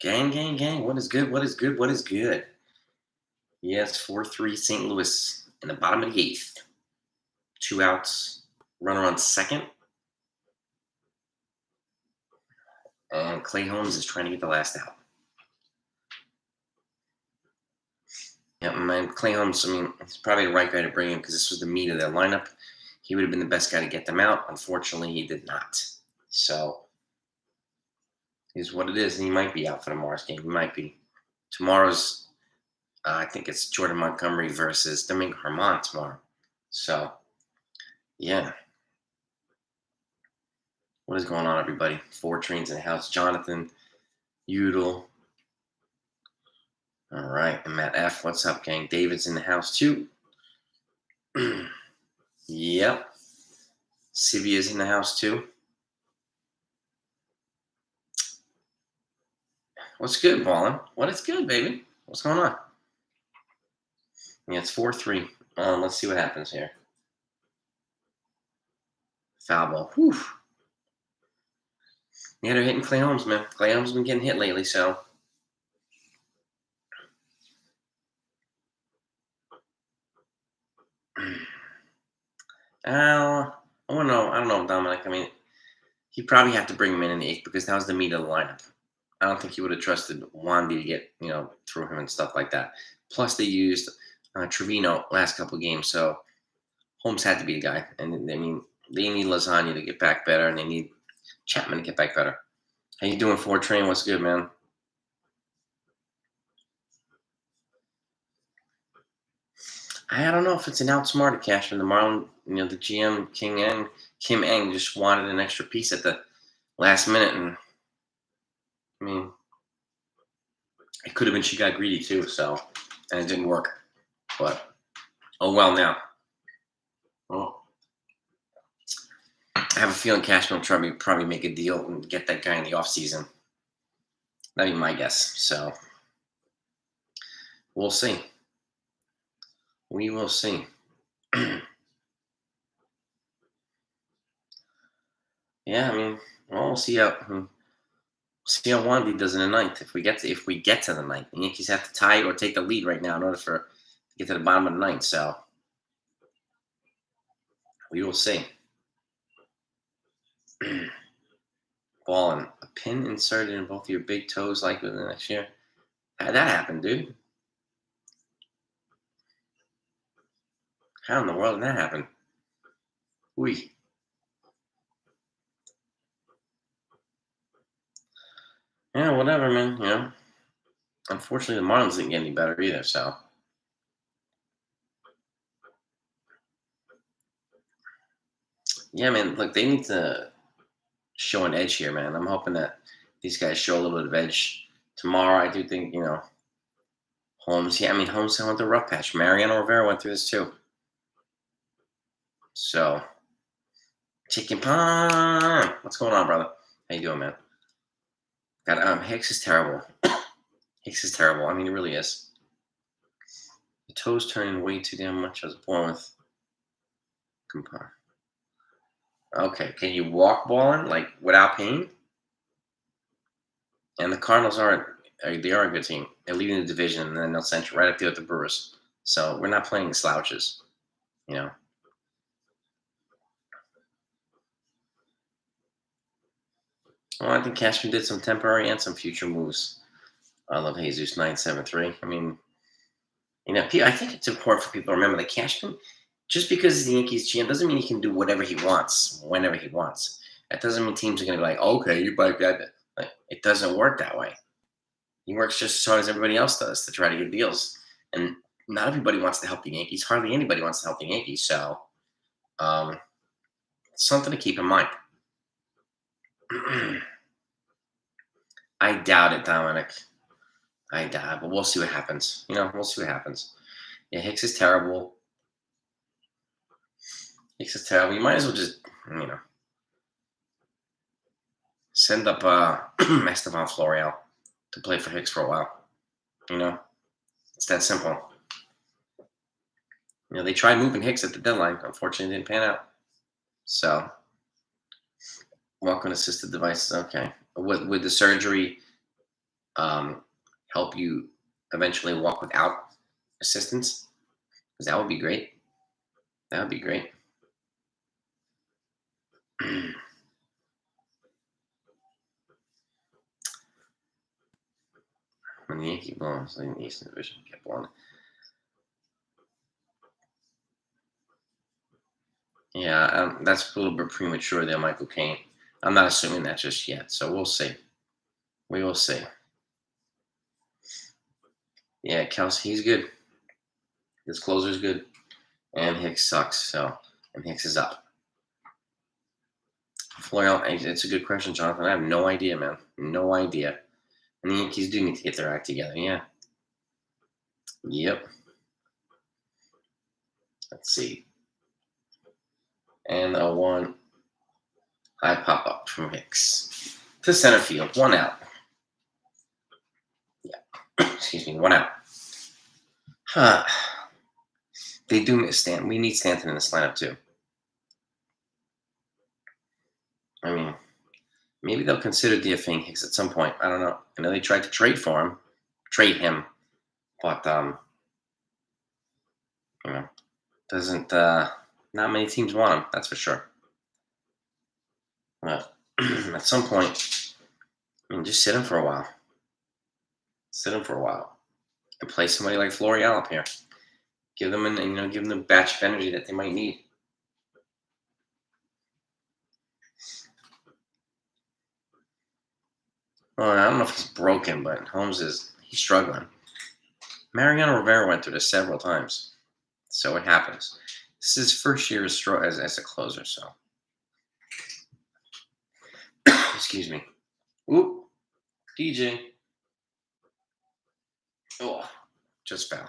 Gang, gang, gang. What is good? What is good? What is good? Yes, 4-3 St. Louis in the bottom of the eighth. 2 outs. Runner on second. And Clay Holmes is trying to get the last out. Yeah, man. Clay Holmes, he's probably the right guy to bring in because this was the meat of their lineup. He would have been the best guy to get them out. Unfortunately, he did not. So, is what it is. And he might be out for tomorrow's game. He might be. Tomorrow's, I think it's Jordan Montgomery versus Domingo Herman tomorrow. So, yeah. What is going on, everybody? 4 trains in the house. Jonathan, Udall. All right. And Matt F. What's up, gang? David's in the house, too. Yep. Sivia's in the house, too. What's good, Ballin? What is good, baby? What's going on? Yeah, it's 4-3. Let's see what happens here. Foul ball. Whew. Yeah, they're hitting Clay Holmes, man. Clay Holmes has been getting hit lately, so. I don't know, Dominic. He probably had to bring him in the eighth because that was the meat of the lineup. I don't think he would have trusted Wandy to get, through him and stuff like that. Plus, they used Trevino last couple of games, so Holmes had to be the guy. And, they need Lasagna to get back better, and they need Chapman to get back better. How you doing, 4-Train? What's good, man? I don't know if it's an outsmarted Cashman. The Marlin, the GM, Kim Eng just wanted an extra piece at the last minute, and it could have been she got greedy too, so, and it didn't work. But, oh well now. Well, I have a feeling Cashman will probably make a deal and get that guy in the offseason. That'd be my guess. So, we'll see. We will see. Yeah, we'll see how Wandy does in the ninth. If we get to the ninth, the Yankees have to tie or take the lead right now in order to get to the bottom of the ninth. So we will see. Ball and a pin inserted in both of your big toes, like within the next year. How'd that happen, dude? How in the world did that happen? Ooh. Yeah, whatever, man. Unfortunately, the Marlins didn't get any better either, so. Yeah, man, look, they need to show an edge here, man. I'm hoping that these guys show a little bit of edge tomorrow. I do think, Holmes. Yeah, Holmes went through a rough patch. Mariano Rivera went through this too. So, Chicken Pie. What's going on, brother? How you doing, man? God, Hicks is terrible. Hicks is terrible. He really is. The toes turning way too damn much. I was born with. Compare. Okay, can you walk balling without pain? And the Cardinals they are a good team. They're leading the division, and then they'll send you right up there with the Brewers. So we're not playing slouches, Well, I think Cashman did some temporary and some future moves. I love Jesus 973. I think it's important for people to remember that Cashman, just because he's the Yankees GM, doesn't mean he can do whatever he wants, whenever he wants. That doesn't mean teams are going to be like, okay, you buy that. It doesn't work that way. He works just as hard as everybody else does to try to get deals. And not everybody wants to help the Yankees. Hardly anybody wants to help the Yankees. So, something to keep in mind. I doubt it, Dominic. I doubt it, but we'll see what happens. We'll see what happens. Yeah, Hicks is terrible. You might as well just, send up Estevan Florial to play for Hicks for a while. It's that simple. They tried moving Hicks at the deadline. Unfortunately, it didn't pan out. So, walk-on assisted devices. Okay. With the surgery, um, help you eventually walk without assistance? Because that would be great. That would be great. When the Yankee Bulls in the Eastern Division kept on. Yeah, that's a little bit premature there, Michael Caine. I'm not assuming that just yet, so we'll see. We will see. Yeah, Kelsey, he's good. His closer's good, and Hicks sucks. So, and Hicks is up. Florial, it's a good question, Jonathan. I have no idea, man. No idea. And the Yankees do need to get their act together. Yeah. Yep. Let's see. And a one. I pop up from Hicks to center field. One out. Yeah. Excuse me. One out. Huh. They do miss Stanton. We need Stanton in this lineup too. I mean, maybe they'll consider DFAing Hicks at some point. I don't know. I know they tried to trade him, but you know, doesn't not many teams want him. That's for sure. But at some point, I mean, just sit him for a while. Sit him for a while, and play somebody like Florial up here. Give them give them the batch of energy that they might need. Well, I don't know if he's broken, but he's struggling. Mariano Rivera went through this several times, so it happens. This is his first year as a closer, so excuse me. Oop, DJ. Oh, just foul.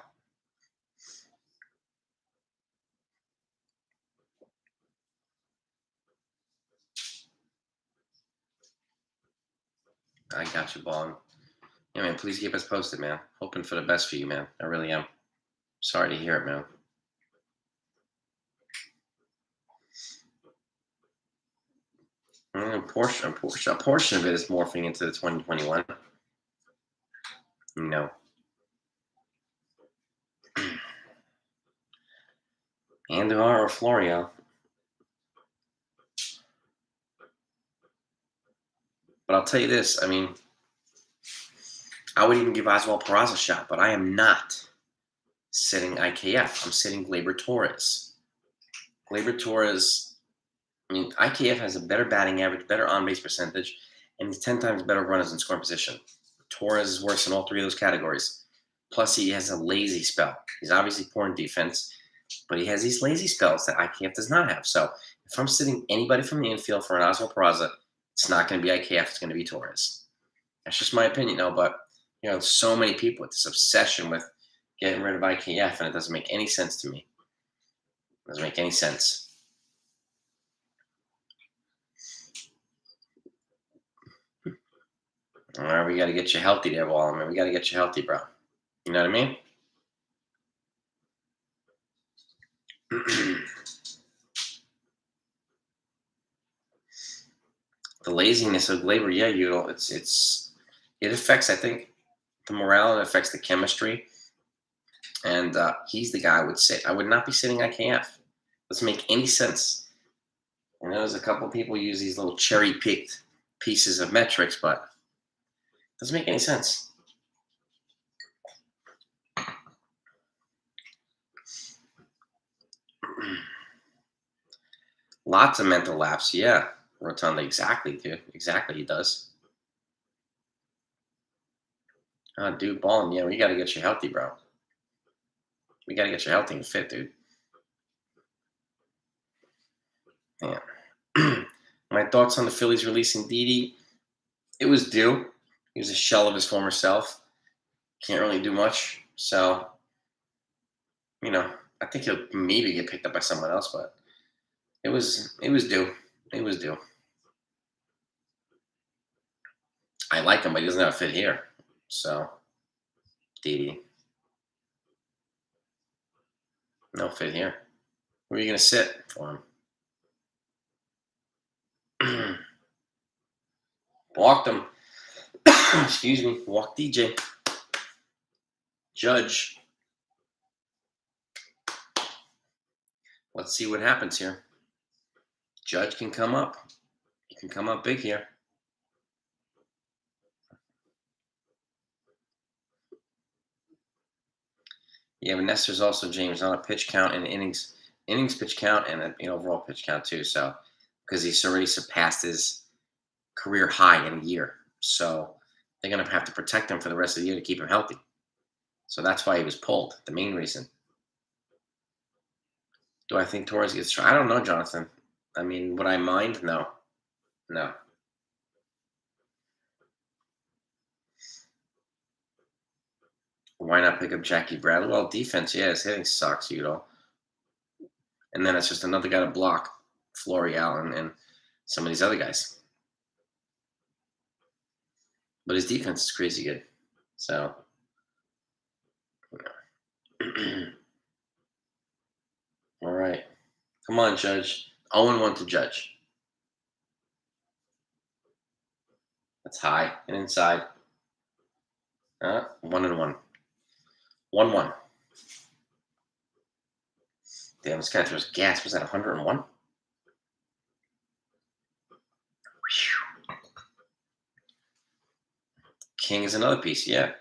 I got you, Ball. Yeah, man, please keep us posted, man. Hoping for the best for you, man. I really am. Sorry to hear it, man. A portion of it is morphing into the 2021. No. Andujar or Florio. But I'll tell you this, I mean, I would even give Oswald Peraza a shot, but I am not sitting IKF. I'm sitting Gleyber Torres. Gleyber Torres, I mean, IKF has a better batting average, better on-base percentage, and he's 10 times better runners in scoring position. Torres is worse in all three of those categories. Plus, he has a lazy spell. He's obviously poor in defense, but he has these lazy spells that IKF does not have. So if I'm sitting anybody from the infield for an Oswald Peraza, it's not going to be IKF. It's going to be Torres. That's just my opinion, though. But so many people with this obsession with getting rid of IKF, and it doesn't make any sense to me. It doesn't make any sense. All right, we got to get you healthy there, Wall. We got to get you healthy, bro. You know what I mean? The laziness of Gleyber, yeah, it affects, I think, the morale. It affects the chemistry, and he's the guy I would sit. I would not be sitting IKF. Doesn't make any sense. I know there's a couple of people use these little cherry-picked pieces of metrics, but it doesn't make any sense. Lots of mental lapse, yeah. Rotunda, exactly, dude. Exactly, he does. Dude, Ballin, yeah, we got to get you healthy, bro. We got to get you healthy and fit, dude. Yeah. My thoughts on the Phillies releasing Didi. It was due. He was a shell of his former self. Can't really do much. So, I think he'll maybe get picked up by someone else, but it was due. It was due. I like him, but he doesn't have a fit here. So, Didi. No fit here. Where are you going to sit for him? Walked him. Excuse me. Walk DJ. Judge. Let's see what happens here. Judge can come up. He can come up big here. Yeah, but Nestor's also, James, on a pitch count and innings pitch count and an overall pitch count too. So because he's already surpassed his career high in a year, so they're gonna have to protect him for the rest of the year to keep him healthy. So that's why he was pulled. The main reason. Do I think Torres gets? I don't know, Jonathan. I mean, would I mind? No, no. Why not pick up Jackie Bradley? Well, defense, yeah, his hitting sucks, and then it's just another guy to block Florial and some of these other guys. But his defense is crazy good. So, all right. Come on, Judge. 0-1 to Judge. That's high and inside. 1-1. 1-1. Damn, this guy throws gas. Was that 101? King is another piece, yeah.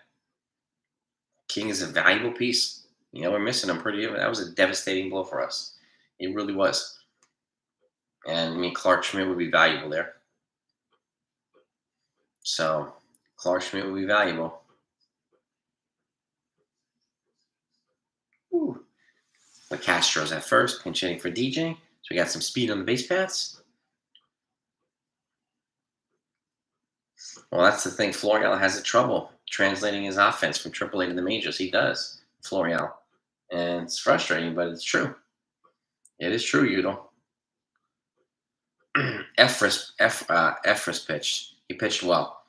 King is a valuable piece. We're missing him pretty. That was a devastating blow for us. It really was. And I mean, Clark Schmidt would be valuable there. So Clark Schmidt would be valuable. Ooh. The Castro's at first, pinch hitting for DJ. So we got some speed on the base paths. Well, that's the thing. Florial has a trouble translating his offense from AAA to the majors. He does, Florial. And it's frustrating, but it's true. It is true, Udall. Efris pitched. He pitched well.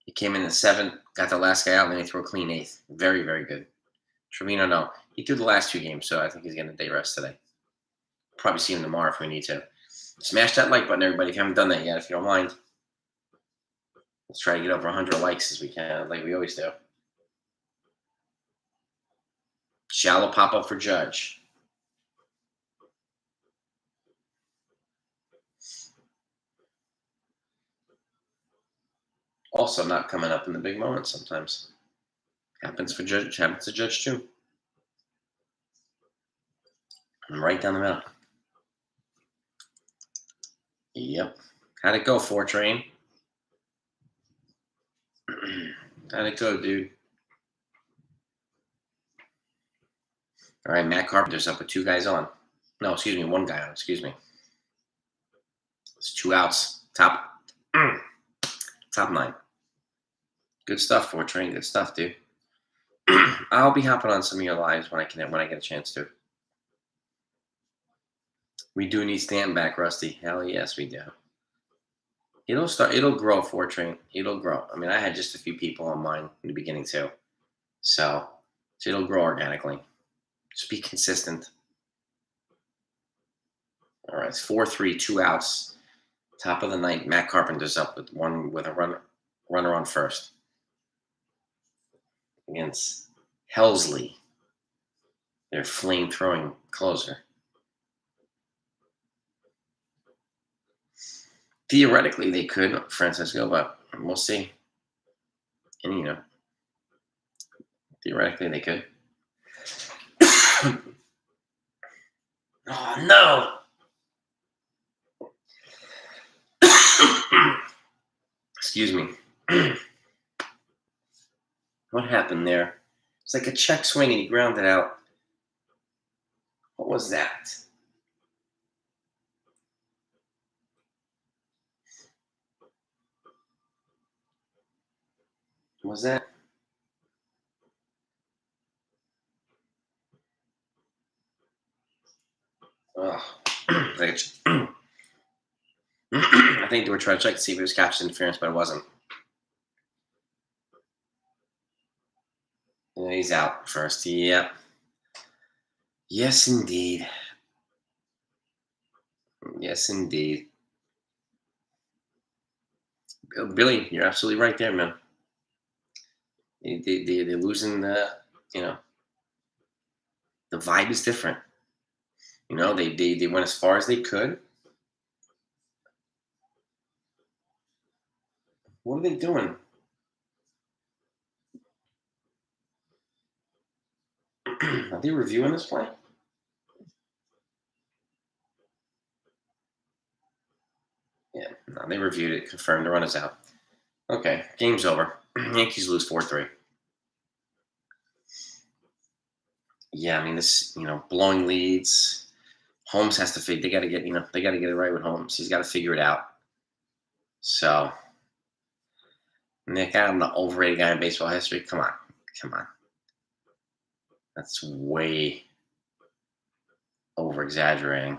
He came in the seventh, got the last guy out, and then he threw a clean eighth. Very, very good. Trevino, no. He threw the last 2 games, so I think he's getting a day rest today. Probably see him tomorrow if we need to. Smash that like button, everybody, if you haven't done that yet, if you don't mind. Let's try to get over 100 likes as we can, like we always do. Shallow pop-up for Judge. Also not coming up in the big moments sometimes. Happens to Judge too. And right down the middle. Yep. How'd it go, Fortrain? How'd it go, dude? All right, Matt Carpenter's up with 2 guys on. No, excuse me, 1 guy on. Excuse me. It's 2 outs. Top 9. Good stuff, Fortrain. Good stuff, dude. I'll be hopping on some of your lives when I get a chance to. We do need Stanton back, Rusty. Hell yes, we do. It'll grow, Fortrain. It'll grow. I mean, I had just a few people on mine in the beginning too. So it'll grow organically. Just be consistent. All right, it's 4-3, 2 outs. Top of the ninth. Matt Carpenter's up with a runner on first against Helsley, their flame-throwing closer. Theoretically, they could, Francisco, but we'll see. And, theoretically, they could. Oh, no! Excuse me. What happened there? It's like a check swing and he grounded out. What was that? Was that? I think they were trying to check to see if it was captured interference, but it wasn't. Yeah, he's out first. Yep. Yes, indeed. Yes, indeed. Billy, you're absolutely right there, man. They're losing you know, the vibe is different. They went as far as they could. What are they doing? Are they reviewing this play? Yeah, no, they reviewed it, confirmed the run is out. Okay, game's over. Yankees lose 4-3. Yeah, I mean this, blowing leads. Holmes has to figure. They got to get, they got to get it right with Holmes. He's got to figure it out. So Nick, I'm the overrated guy in baseball history. Come on, come on. That's way over exaggerating.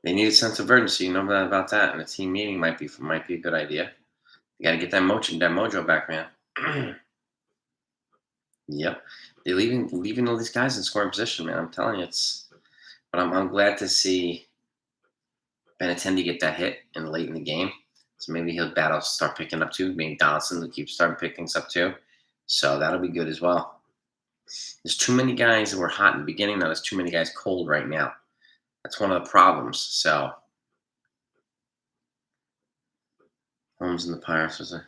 They need a sense of urgency. You know about that, and a team meeting might be a good idea. You got to get that mojo back, man. Yep, they're leaving all these guys in scoring position, man. I'm telling you, But I'm glad to see Benintendi get that hit and late in the game. So maybe he'll battle start picking up too. Maybe Donaldson will keep starting picking things up too. So that'll be good as well. There's too many guys that were hot in the beginning. Now there's too many guys cold right now. That's one of the problems. So Holmes and the Pirates was a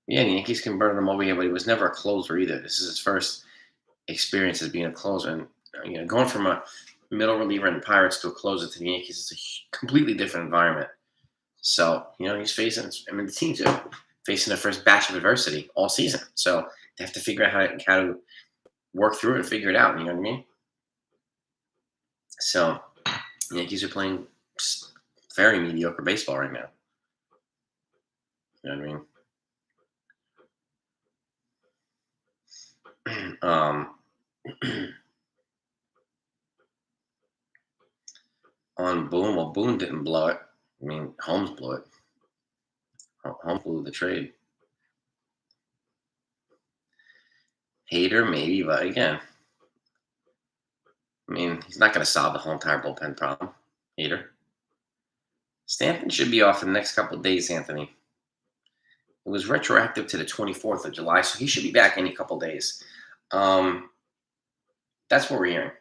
yeah. The Yankees converted him over here, but he was never a closer either. This is his first experience as being a closer, and going from a middle reliever in the Pirates to a closer to the Yankees is a completely different environment. So, he's facing, I mean, the teams are facing their first batch of adversity all season. So they have to figure out how to work through it and figure it out. You know what I mean? So, the Yankees are playing very mediocre baseball right now. You know what I mean? On Boone, well, Boone didn't blow it. I mean, Holmes blew it. Holmes blew the trade. Hater, maybe, but again, I mean, he's not going to solve the whole entire bullpen problem. Hater. Stanton should be off in the next couple of days, Anthony. It was retroactive to the 24th of July, so he should be back any couple days. Um, that's what we're hearing.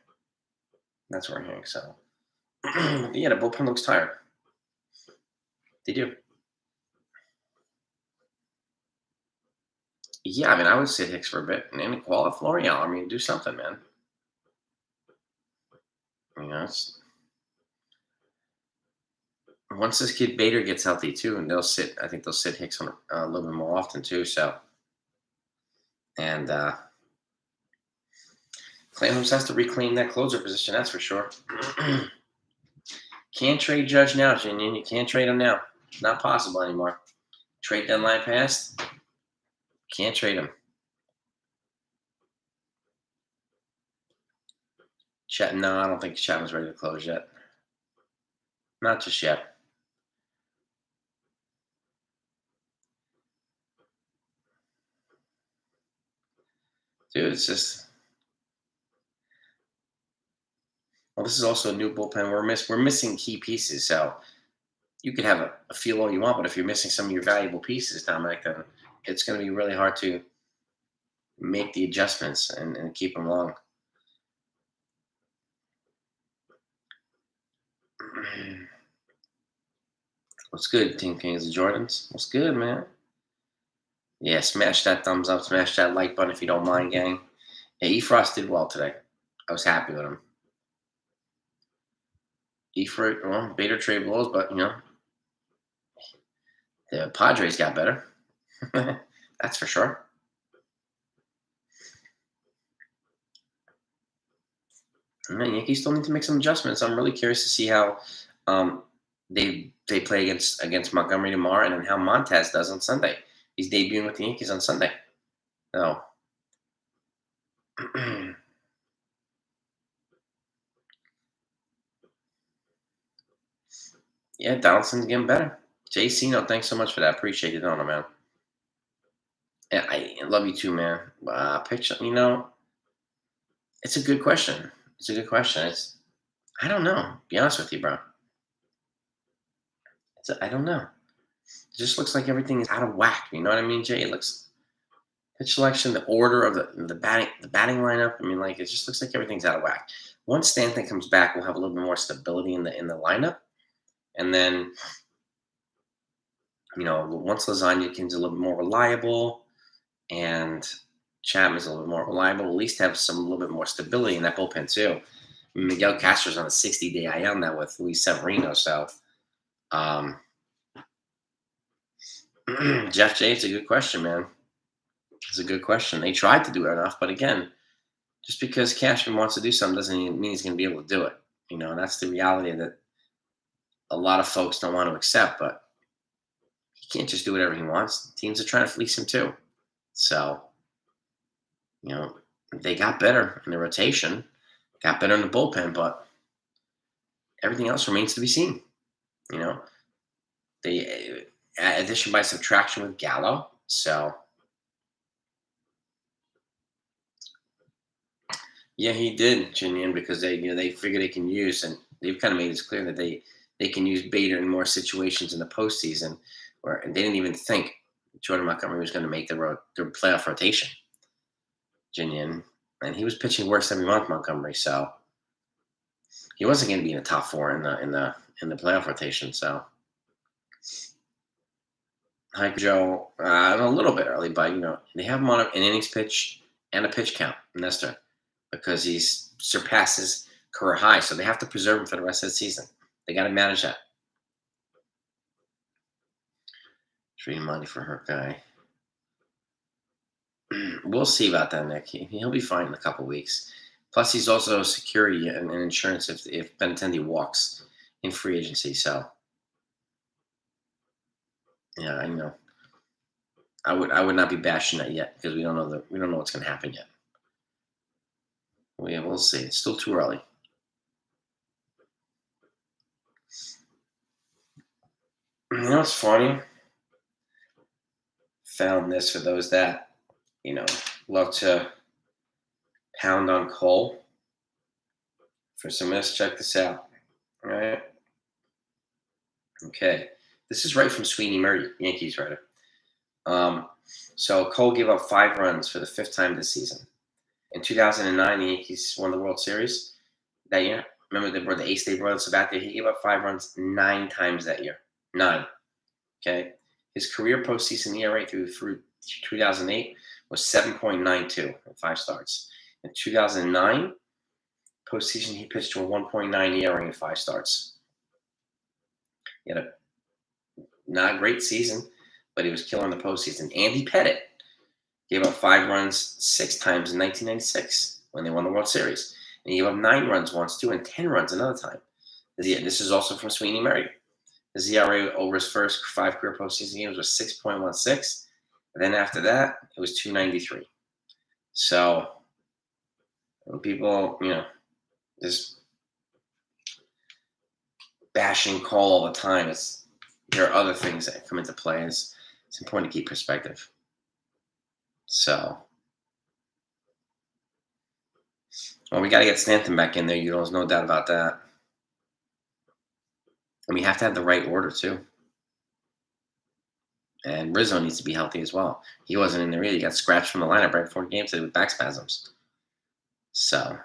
That's what we're hearing. So, yeah, the bullpen looks tired. They do. Yeah, I mean, I would sit Hicks for a bit and then call it Florial. I mean, do something, man. It's, once this kid Bader gets healthy too, and I think they'll sit Hicks on a little bit more often too. So, and Clay Holmes has to reclaim that closer position. That's for sure. Can't trade Judge now, Jinian. You can't trade him now. Not possible anymore. Trade deadline passed. Can't trade him. Chet, no, I don't think Chapman's ready to close yet. Not just yet. Dude, it's just. Well, this is also a new bullpen. We're missing key pieces. So you could have a feel all you want, but if you're missing some of your valuable pieces, Dominic, then it's going to be really hard to make the adjustments and keep them long. What's good, Team Kings and Jordans? What's good, man? Yeah, smash that thumbs up, smash that like button if you don't mind, gang. Yeah, Efrost did well today. I was happy with him. Efrost, well, Bader trade blows, but the Padres got better. That's for sure. And the Yankees still need to make some adjustments. I'm really curious to see how they play against Montgomery tomorrow, and then how Montez does on Sunday. He's debuting with the Yankees on Sunday. So, yeah, Donaldson's getting better. JC, no, thanks so much for that. Appreciate it, on man. Yeah, I love you too, man. Picture, it's a good question. It's a good question. I don't know. Be honest with you, bro. So I don't know. It just looks like everything is out of whack. You know what I mean, Jay? It looks pitch selection, the order of the batting lineup. I mean, like it just looks like everything's out of whack. Once Stanton comes back, we'll have a little bit more stability in the lineup, and then once Lasagna is a little bit more reliable and Chapman's a little bit more reliable, we'll at least have some a little bit more stability in that bullpen too. Miguel Castro's on a 60-day IL now with Luis Severino, so um, Jeff J, it's a good question, man. It's a good question. They tried to do it enough, but again, just because Cashman wants to do something doesn't mean he's going to be able to do it. And that's the reality that a lot of folks don't want to accept. But he can't just do whatever he wants. Teams are trying to fleece him too. So, you know, they got better in the rotation, got better in the bullpen, but everything else remains to be seen. You know, they addition by subtraction with Gallo. So, yeah, he did, Jinian, because they figure they can use, and they've kind of made it clear that they can use Bader in more situations in the postseason, where they didn't even think Jordan Montgomery was going to make the playoff rotation, Jinian, and he was pitching worse every month, Montgomery, so he wasn't going to be in the top four in the playoff rotation. So, hi Joe, a little bit early, but they have him on an innings pitch and a pitch count, Nestor, because he surpasses career high. So they have to preserve him for the rest of the season. They got to manage that. Trading money for her guy. We'll see about that, Nick. He'll be fine in a couple weeks. Plus, he's also security and insurance if Benintendi walks in free agency. So, yeah, I know. I would not be bashing that yet because we don't know what's going to happen yet. We'll see. It's still too early. You know what's funny? Found this for those that love to pound on Cole. For some minutes, check this out. All right. Okay. This is right from Sweeney Murray, Yankees writer. So Cole gave up 5 runs for the 5th time this season. In 2009, the Yankees won the World Series that year. Remember the Ace Day brothers about there? He gave up 5 runs 9 times that year. 9. Okay. His career postseason ERA through 2008 was 7.92 in 5 starts. In 2009, postseason, he pitched to a 1.9 ERA in 5 starts. He had a not great season, but he was killing the postseason. Andy Pettitte gave up 5 runs 6 times in 1996 when they won the World Series. And he gave up 9 runs once, too, and 10 runs another time. This is also from Sweeney Murray. His ERA over his first 5 career postseason games was 6.16. And then after that, it was 293. So, when people, just bashing Cole all the time, there are other things that come into play. It's important to keep perspective. So, well, we got to get Stanton back in there. There's no doubt about that. And we have to have the right order, too. And Rizzo needs to be healthy as well. He wasn't in there either. He got scratched from the lineup right before the game today with back spasms. So,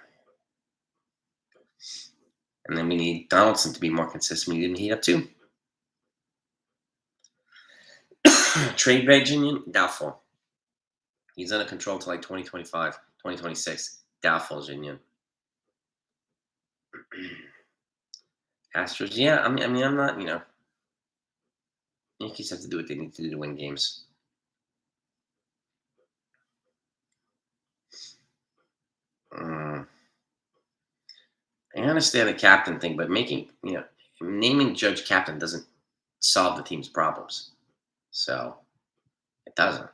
and then we need Donaldson to be more consistent. We didn't heat up, too. Trade Virginia, doubtful. He's under control until like 2025, 2026. Doubtful, Jinian. Astros, yeah. I mean, I'm not, Yankees have to do what they need to do to win games. I understand the captain thing, but naming Judge captain doesn't solve the team's problems. So, it doesn't.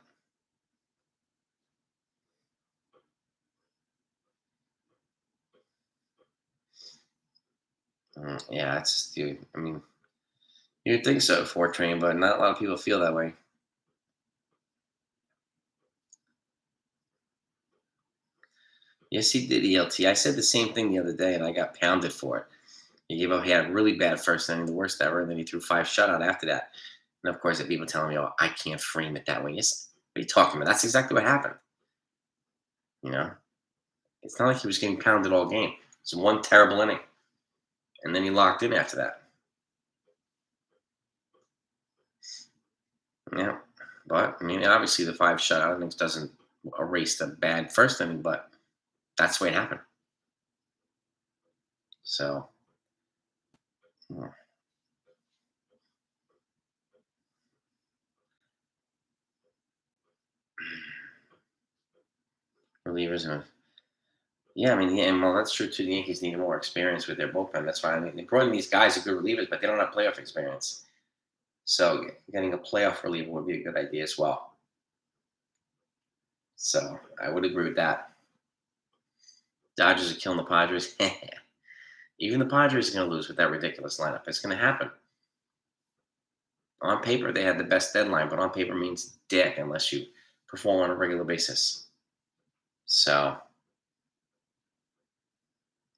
Yeah, it's dude. I mean, you'd think so, Fortran, but not a lot of people feel that way. Yes, he did ELT. I said the same thing the other day, and I got pounded for it. He had a really bad first inning, the worst ever, and then he threw 5 shutout after that. And of course, the people telling me, "Oh, I can't frame it that way." Yes, what are you talking about? That's exactly what happened. You know, it's not like he was getting pounded all game. It's one terrible inning, and then he locked in after that. Yeah, but I mean, obviously, the 5 shutout innings doesn't erase the bad first inning, but that's the way it happened. So, yeah, relievers and yeah, I mean, yeah, and well, that's true too. The Yankees need more experience with their bullpen. That's why I mean they brought in these guys who are good relievers, but they don't have playoff experience. So getting a playoff reliever would be a good idea as well. So I would agree with that. Dodgers are killing the Padres. Even the Padres are going to lose with that ridiculous lineup. It's going to happen. On paper, they had the best deadline, but on paper means dick unless you perform on a regular basis. So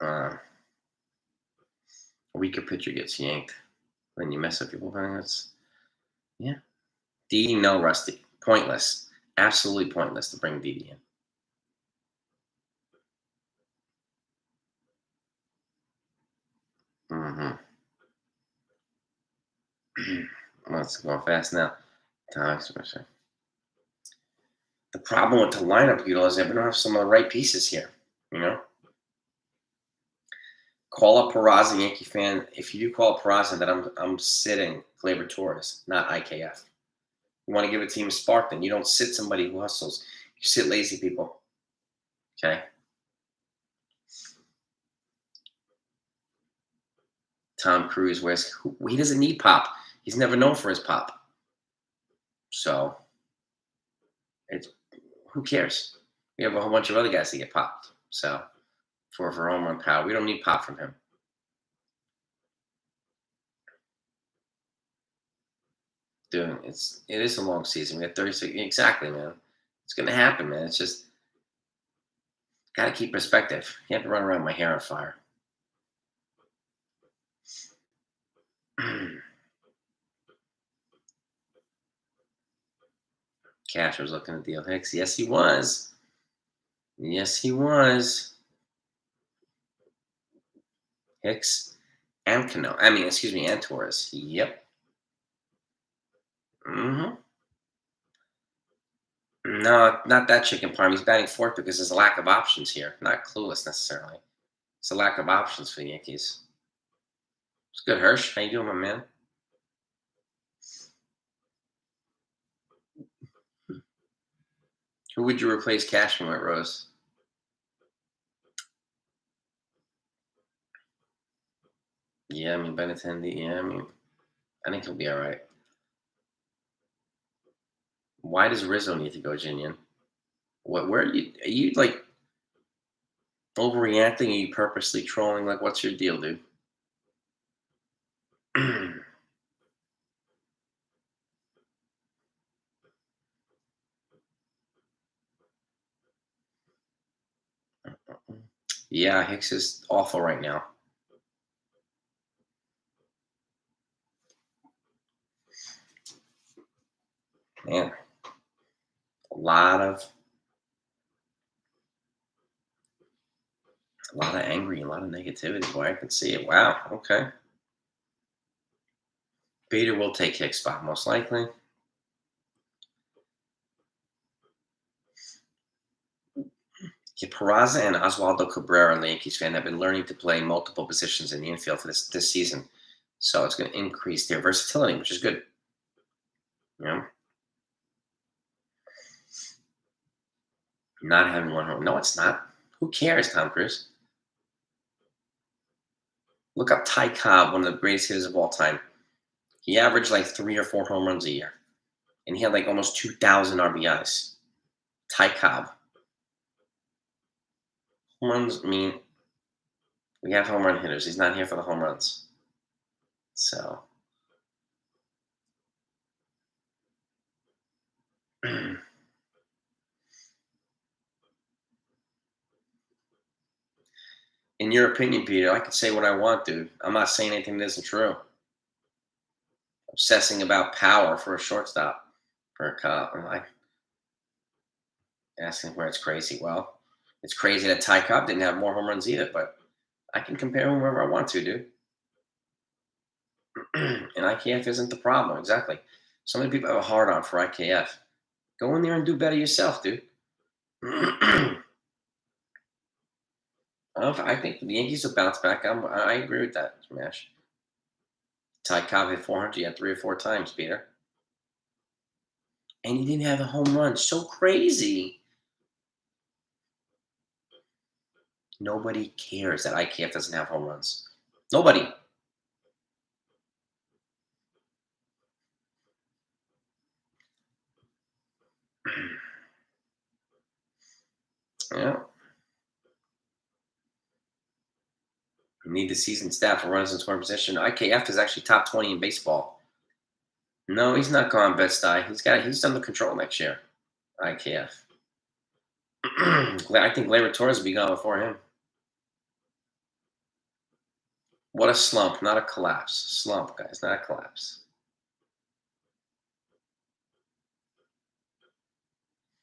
uh, a weaker pitcher gets yanked. Then you mess up your bullpen. That's yeah. Didi, no, Rusty. Pointless. Absolutely pointless to bring Didi in. Let's go fast now. The problem with the lineup utilization, we don't have some of the right pieces here. You know, call up Peraza, Yankee fan. If you do call up Peraza, then I'm sitting Gleyber Torres, not IKF. You want to give a team a spark, then you don't sit somebody who hustles. You sit lazy people. Okay. Tom Cruise, he doesn't need pop. He's never known for his pop. So it's who cares? We have a whole bunch of other guys that get popped. So for home run power, we don't need pop from him. Dude, it is a long season. We have 36 exactly, man. It's gonna happen, man. It's just gotta keep perspective. You have to run around with my hair on fire. Cash was looking at deal Hicks. Yes, he was. Yes, he was. Hicks and Cano. I mean, excuse me, and Torres. Yep. Hmm. No, not that chicken parm. He's batting fourth because there's a lack of options here. Not clueless necessarily. It's a lack of options for the Yankees. It's good, Hirsch. How you doing, my man? Who would you replace Cashman with, Rose? Yeah, I mean Benintendi. Yeah, I mean I think he'll be all right. Why does Rizzo need to go, Jinian? What? Where are you like overreacting? Are you purposely trolling? Like, what's your deal, dude? Yeah, Hicks is awful right now. Man, a lot of angry, a lot of negativity. Boy, I can see it. Wow. Okay. Bader will take Hicks' spot most likely. Yeah, Peraza and Oswaldo Cabrera, the Yankees fan, have been learning to play multiple positions in the infield for this season. So it's going to increase their versatility, which is good. You know, not having one home. No, it's not. Who cares, Tom Cruise? Look up Ty Cobb, one of the greatest hitters of all time. He averaged like 3 or 4 home runs a year, and he had like almost 2,000 RBIs. Ty Cobb. Home runs mean we have home run hitters. He's not here for the home runs. So, In your opinion, Peter, I can say what I want, dude. I'm not saying anything that isn't true. Obsessing about power for a shortstop, for a cop. I'm like asking where it's crazy. Well, it's crazy that Ty Cobb didn't have more home runs either, but I can compare him wherever I want to, dude. And IKF isn't the problem. Exactly. So many people have a hard on for IKF. Go in there and do better yourself, dude. I think the Yankees will bounce back. I agree with that, Smash. Ty Cobb hit 400 yet 3 or 4 times, Peter. And he didn't have a home run. So crazy. Nobody cares that IKF doesn't have home runs. Nobody. Yeah. You need the season stat for runs in scoring position. IKF is actually top 20 in baseball. No, he's not gone best eye. He's under control next year. IKF. I think Gleyber Torres will be gone before him. What a slump, not a collapse. Slump, guys, not a collapse.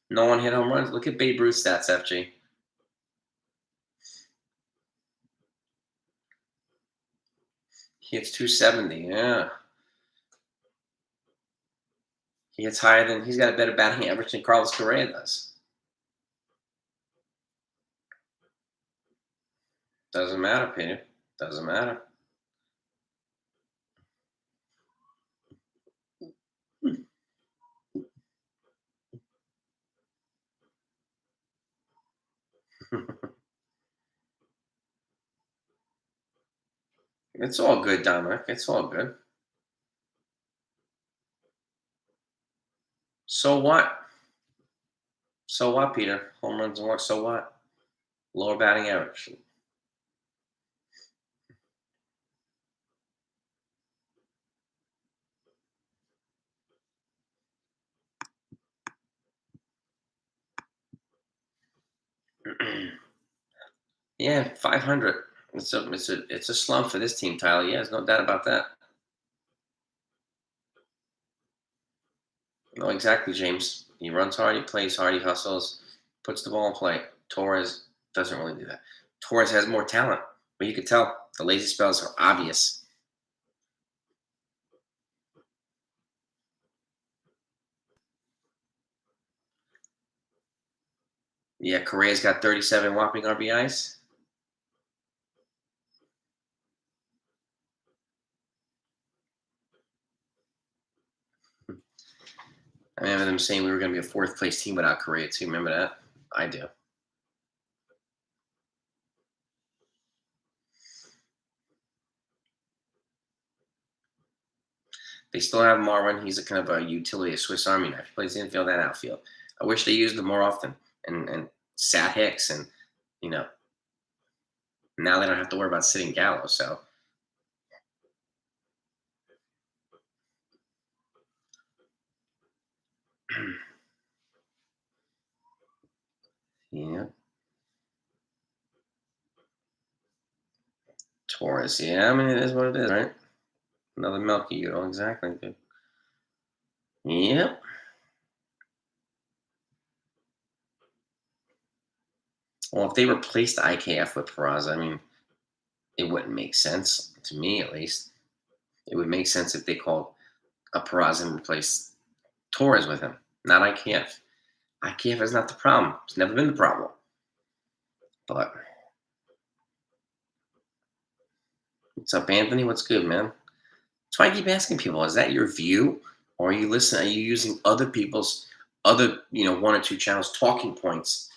No one hit home runs. Look at Babe Ruth stats, FG. He hits 270. Yeah. He's got a better batting average than Carlos Correa does. Doesn't matter, Peter. Doesn't matter. It's all good, Dominic. It's all good. So what? So what, Peter? Home runs and what? So what? Lower batting average. Yeah, 500. It's a slump for this team, Tyler. Yeah, there's no doubt about that. No, exactly, James. He runs hard, he plays hard, he hustles, puts the ball in play. Torres doesn't really do that. Torres has more talent, but you could tell the lazy spells are obvious. Yeah, Correa's got 37 whopping RBIs. I remember them saying we were going to be a fourth place team without Correa, too. Remember that? I do. They still have Marvin. He's a kind of a utility, a Swiss Army knife. He plays infield and outfield. I wish they used him more often and sat Hicks and, you know, now they don't have to worry about sitting Gallo. So, yeah. Taurus. Yeah, I mean, it is what it is, right? Another Milky Euro. Exactly, dude. Yep. Well, if they replaced IKF with Peraza, I mean, it wouldn't make sense to me, at least. It would make sense if they called a Peraza and replaced Torres with him, not IKF. IKF is not the problem. It's never been the problem. But what's up, Anthony? What's good, man? That's why I keep asking people: is that your view, or are you listening? Are you using other people's other, 1 or 2 channels talking points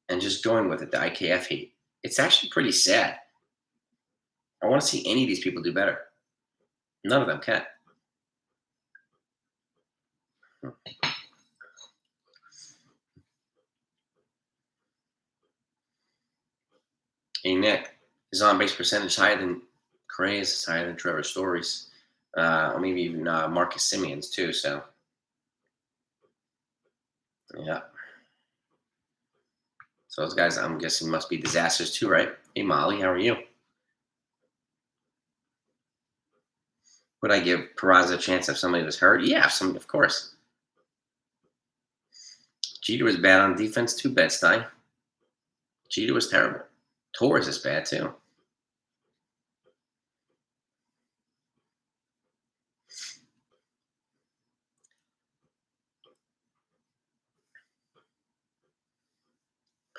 and just going with it? The IKF hate. It's actually pretty sad. I want to see any of these people do better. None of them can. Hey, Nick, his on base percentage higher than Correa's, is higher than Trevor Story's, or maybe even Marcus Simeon's too. So, yeah, So those guys, I'm guessing, must be disasters too, right? Hey, Molly, how are you? Would I give Peraza a chance if somebody was hurt? Yeah, some, of course. Jeter was bad on defense too, Bed-Stuy. Jeter was terrible. Torres is bad too.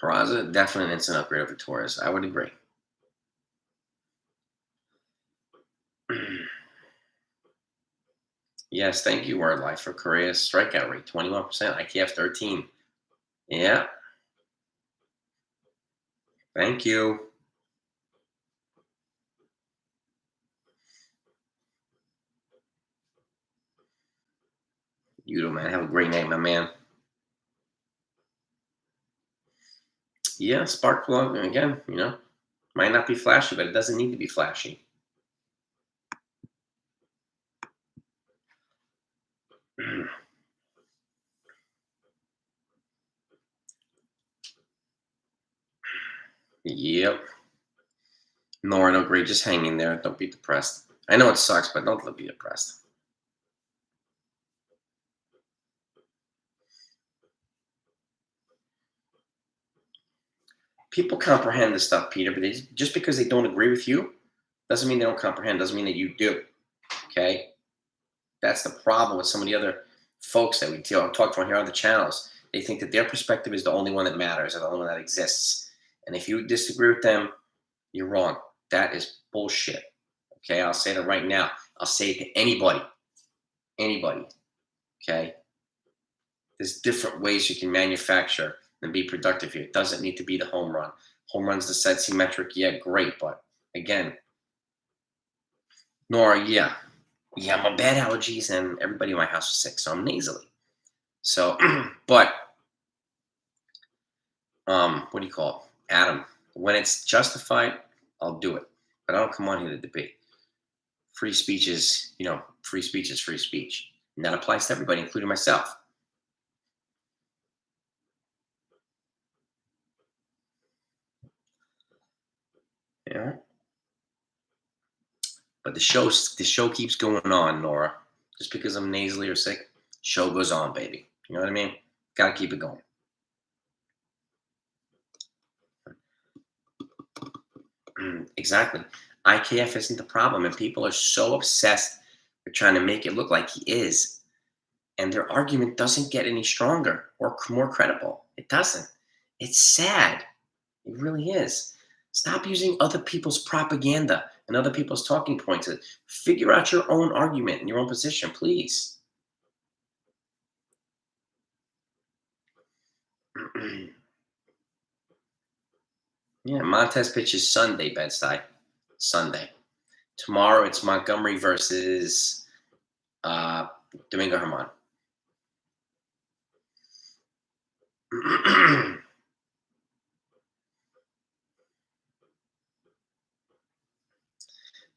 Peraza, definitely an instant upgrade over Torres. I would agree. Yes, thank you, Word Life, for Korea's strikeout rate 21%, IKF 13. Yeah, thank you. You do, man. Have a great night, my man. Yeah, spark plug. And again, might not be flashy, but it doesn't need to be flashy. Yep. Nora, no, great. Just hang in there. Don't be depressed. I know it sucks, but don't be depressed. People comprehend this stuff, Peter, but just because they don't agree with you doesn't mean they don't comprehend. Doesn't mean that you do. Okay, that's the problem with some of the other folks that we talk to on here on the channels. They think that their perspective is the only one that matters or the only one that exists. And if you disagree with them, you're wrong. That is bullshit. Okay, I'll say that right now. I'll say it to anybody. Anybody. Okay. There's different ways you can manufacture and be productive here. It doesn't need to be the home run. Home run's the sexy metric. Yeah, great. But again, Nora, yeah. Yeah, I'm on bad allergies and everybody in my house is sick, so I'm nasally. So, but what do you call it? Adam, when it's justified, I'll do it. But I don't come on here to debate. Free speech is, free speech is free speech. And that applies to everybody, including myself. Yeah. But the show keeps going on, Nora. Just because I'm nasally or sick, show goes on, baby. You know what I mean? Gotta keep it going. Exactly. IKF isn't the problem, and people are so obsessed with trying to make it look like he is, and their argument doesn't get any stronger or more credible. It doesn't. It's sad. It really is. Stop using other people's propaganda and other people's talking points. Figure out your own argument and your own position, please. Yeah, Montez pitches Sunday, Bedside. Sunday. Tomorrow it's Montgomery versus Domingo Herman.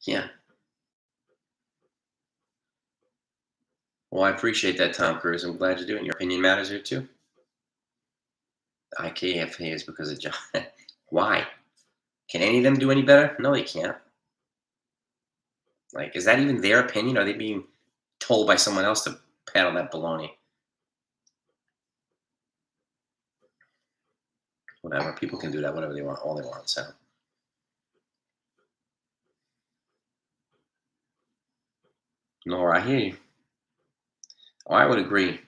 Yeah. Well, I appreciate that, Tom Cruise. I'm glad you're doing. Your opinion matters here too. IKFA is because of John. Why? Can any of them do any better? No, they can't. Like, is that even their opinion? Are they being told by someone else to paddle that baloney? Whatever. People can do that, whatever they want, all they want. So, Nora, I hear you. Oh, I would agree.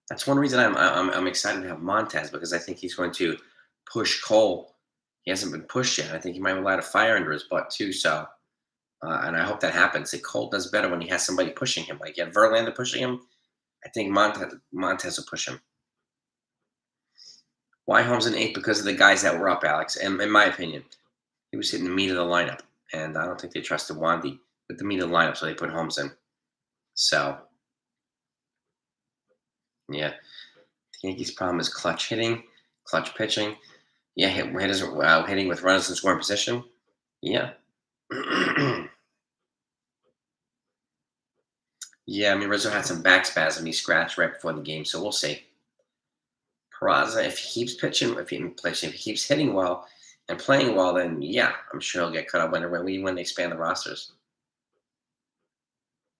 That's one reason I'm excited to have Montez because I think he's going to push Cole. He hasn't been pushed yet. I think he might have light a fire under his butt too. So, and I hope that happens. That Cole does better when he has somebody pushing him. Like you have Verlander pushing him. I think Montez will push him. Why Holmes in eighth? Because of the guys that were up, Alex. And in my opinion, he was hitting the meat of the lineup, and I don't think they trusted Wandy with the meat of the lineup, so they put Holmes in. So, yeah, the Yankees' problem is clutch hitting, clutch pitching. Yeah, hitters hitting with runners in scoring position. Yeah. Yeah, I mean, Rizzo had some back spasm. He scratched right before the game, so we'll see. Peraza, if he keeps pitching, if he keeps hitting well and playing well, then yeah, I'm sure he'll get cut up when they expand the rosters.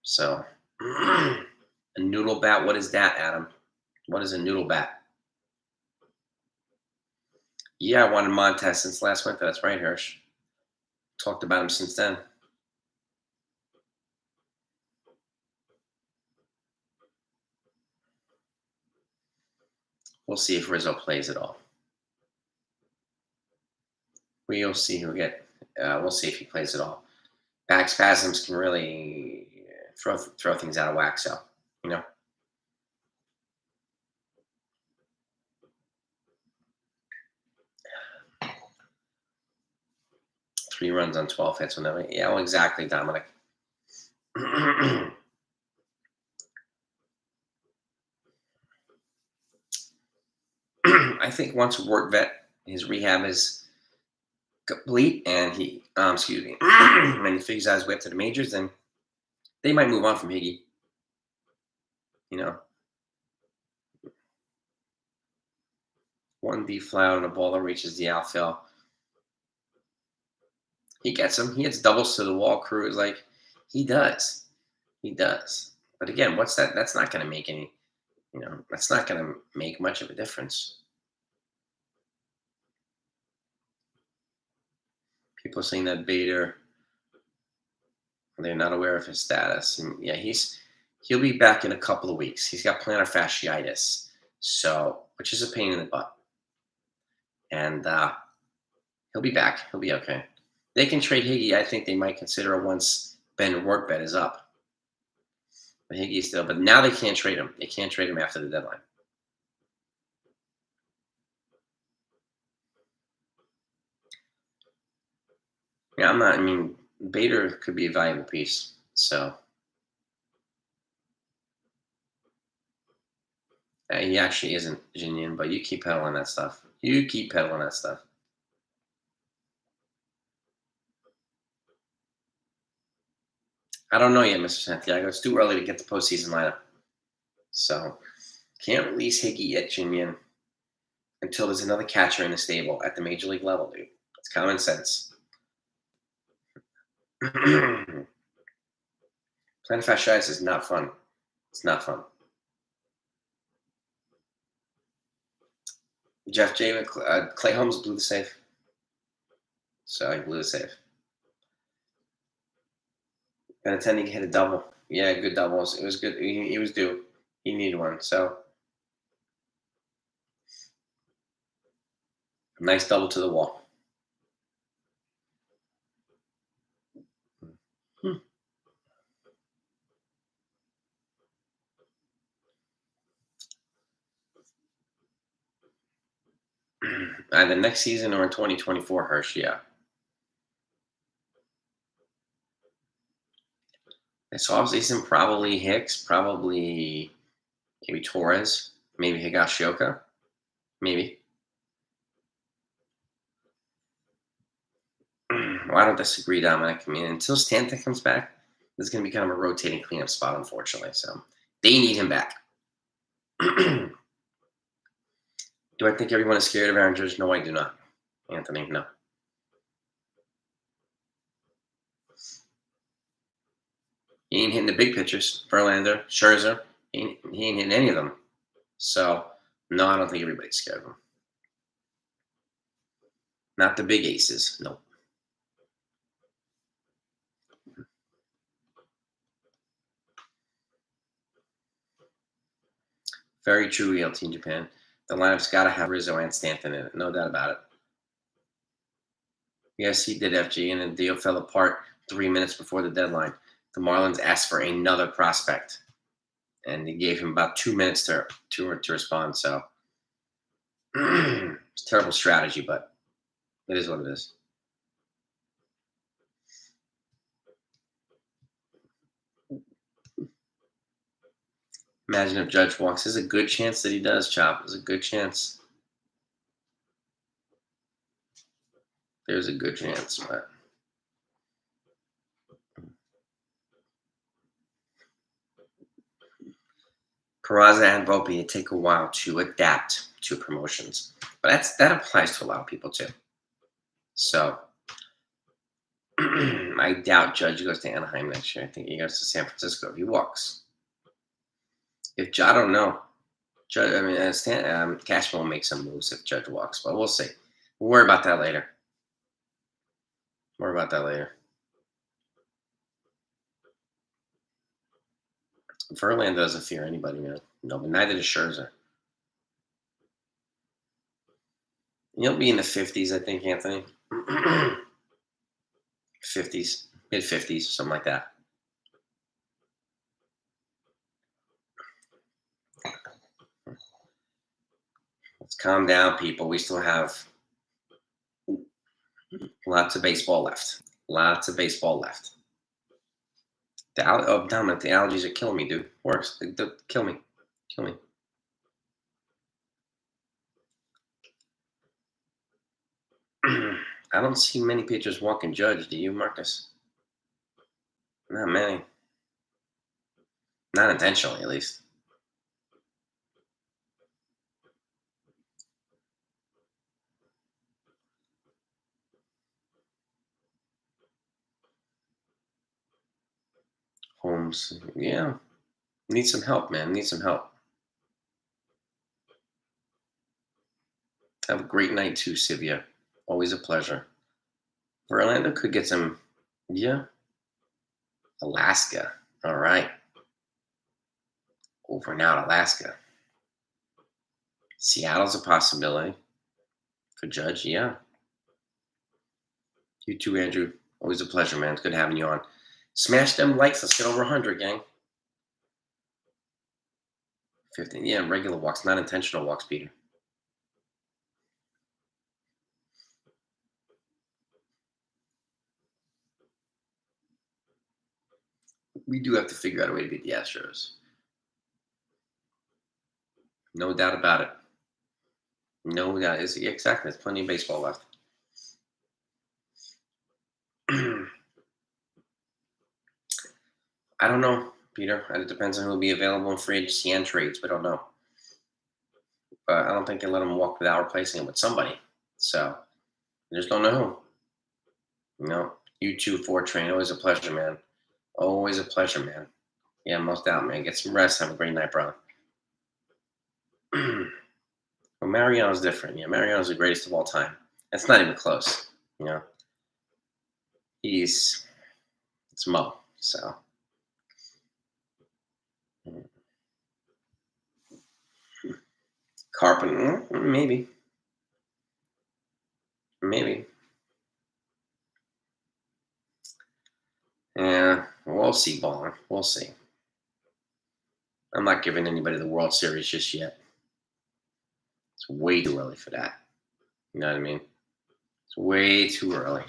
So, a noodle bat. What is that, Adam? What is a noodle bat? Yeah, I wanted Montez since last winter. That's right, Hirsch. Talked about him since then. We'll see if Rizzo plays at all. We'll see who get. We'll see if he plays at all. Back spasms can really throw things out of whack. So, you know, 3 runs on 12 hits. Whenever, yeah, well, exactly, Dominic. I think once Wort Vet, his rehab is complete, and excuse me, and he figures out his way up to the majors, then they might move on from Higgy. You know, one deep fly on a ball that reaches the outfield. He gets them. He hits doubles to the wall. Crew is like, he does. He does. But again, what's that? That's not going to make any. That's not going to make much of a difference. People are saying that Bader, they're not aware of his status, and yeah, he'll be back in a couple of weeks. He's got plantar fasciitis, so which is a pain in the butt, and he'll be back. He'll be okay. They can trade Higgy. I think they might consider it once Ben Workbet is up. But Higgy still, but now they can't trade him. They can't trade him after the deadline. Yeah, I'm not. I mean, Bader could be a valuable piece. So he actually isn't Jinian, but you keep peddling that stuff. You keep peddling that stuff. I don't know yet, Mr. Santiago. It's too early to get the postseason lineup. So can't release Higgy yet, Jinian, until there's another catcher in the stable at the major league level, dude. It's common sense. Plantar fasciitis is not fun. It's not fun. Jeff J. Clay Holmes blew the save. So he blew the save. And attending hit a double. Yeah, good doubles. It was good. He was due. He needed one. So nice double to the wall. Either next season or in 2024, Hirsch. Yeah. This offseason, probably Hicks, probably maybe Torres, maybe Higashioka, maybe. Well, I don't disagree, Dominic. I mean, until Stanton comes back, this is going to be kind of a rotating cleanup spot, unfortunately. So they need him back. Do I think everyone is scared of Aaron Judge? No, I do not. Anthony, no. He ain't hitting the big pitchers. Verlander, Scherzer, he ain't hitting any of them. So, no, I don't think everybody's scared of him. Not the big aces. Nope. Very true, ELT in Japan. The lineup's got to have Rizzo and Stanton in it. No doubt about it. Yes, he did, FG, and the deal fell apart 3 minutes before the deadline. The Marlins asked for another prospect, and they gave him about 2 minutes to respond. So it's terrible strategy, but it is what it is. Imagine if Judge walks. There's a good chance that he does, Chop. There's a good chance. There's a good chance, but Peraza and Volpe, it take a while to adapt to promotions, but that applies to a lot of people too. So I doubt Judge goes to Anaheim next year. I think he goes to San Francisco if he walks. If I don't know, Judge, I mean, Cashman will make some moves if Judge walks, but we'll see. We'll worry about that later. Worry about that later. Verlander doesn't fear anybody, man. No, but neither does Scherzer. He'll be in the 50s, I think, Anthony. 50s, mid 50s, something like that. Let's calm down, people. We still have lots of baseball left. Lots of baseball left. Dominic, the allergies are killing me, dude. Worse. Kill me. Kill me. I don't see many pitchers walking Judge. Do you, Marcus? Not many. Not intentionally, at least. Holmes, yeah. Need some help, man. Need some help. Have a great night too, Sivia. Always a pleasure. Verlander could get some, yeah. Alaska. All right. Over and out, Alaska. Seattle's a possibility. For Judge, yeah. You too, Andrew. Always a pleasure, man. It's good having you on. Smash them likes. Let's get over 100, gang. 15. Yeah, regular walks, not intentional walks, Peter. We do have to figure out a way to beat the Astros. No doubt about it. No doubt. Exactly. There's plenty of baseball left. I don't know, Peter. It depends on who will be available in free agency and trades. We don't know. But I don't think they let him walk without replacing him with somebody. So I just don't know who. You too, Ford Train. Always a pleasure, man. Always a pleasure, man. Yeah, most doubt, man. Get some rest. Have a great night, brother. Well, Mariano's different. Yeah, Mariano's the greatest of all time. It's not even close. It's Mo. So Carpenter, maybe. Yeah, we'll see, baller. We'll see. I'm not giving anybody the World Series just yet. It's way too early for that. You know what I mean? It's way too early.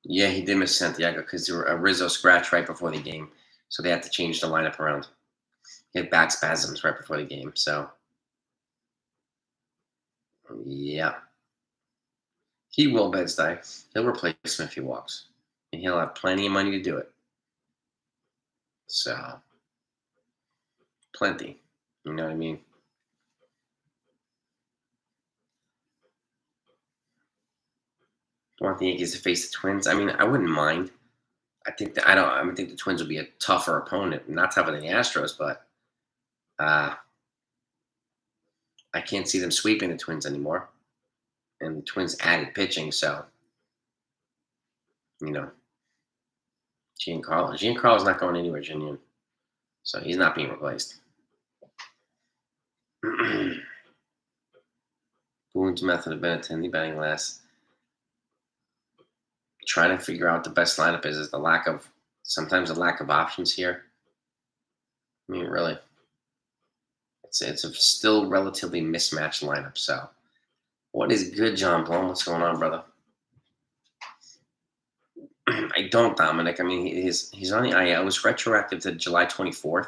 Yeah, he did miss Santiago because there were a Rizzo scratch right before the game, so they had to change the lineup around. He had back spasms right before the game, so yeah. He will, Bed-Stuy. He'll replace him if he walks, and he'll have plenty of money to do it. So, plenty. You know what I mean? I want the Yankees to face the Twins. I mean, I wouldn't mind. I think the Twins will be a tougher opponent, not tougher than the Astros, but I can't see them sweeping the Twins anymore. And the Twins added pitching, so Giancarlo's not going anywhere, Ginian. So he's not being replaced. Boone's method of Benintendi batting last. Trying to figure out the best lineup is sometimes the lack of options here. I mean, really, it's a still relatively mismatched lineup. So, what is good, John Blum? What's going on, brother? I don't, Dominic. I mean, he's on the IL. It was retroactive to July 24th.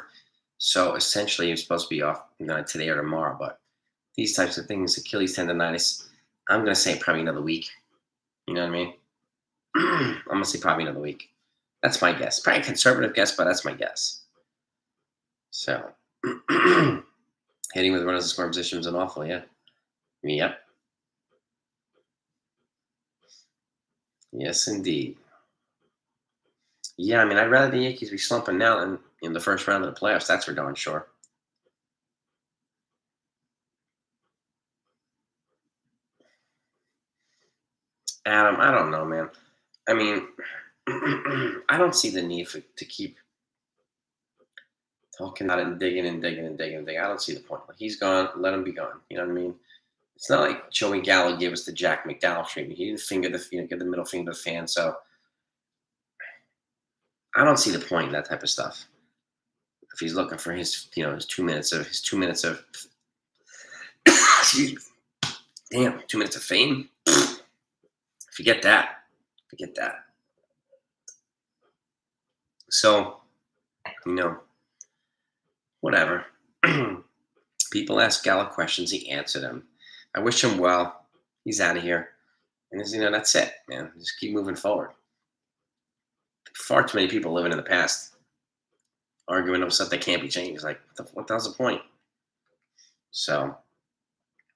So essentially, he's supposed to be off today or tomorrow. But these types of things, Achilles tendonitis, I'm going to say probably another week. You know what I mean? I'm going to say probably another week. That's my guess. Probably a conservative guess, but that's my guess. So hitting with runners in scoring position is an awful, yeah. Yep. Yes, indeed. Yeah, I mean, I'd rather the Yankees be slumping now than in the first round of the playoffs. That's for darn sure. Adam, I don't know, man. I mean, I don't see the need to keep talking about it and digging and digging and digging and digging. I don't see the point. Like, he's gone. Let him be gone. You know what I mean? It's not like Joey Gallo gave us the Jack McDowell treatment. He didn't give the middle finger to the fan. So I don't see the point in that type of stuff. If he's looking for his 2 minutes of excuse me, damn, 2 minutes of fame. Forget that. Forget that. So, you know, whatever. People ask Gallo questions, he answered them. I wish him well. He's out of here. And that's it, man. Just keep moving forward. Far too many people living in the past, arguing over stuff that can't be changed. Like, what the hell's the point? So,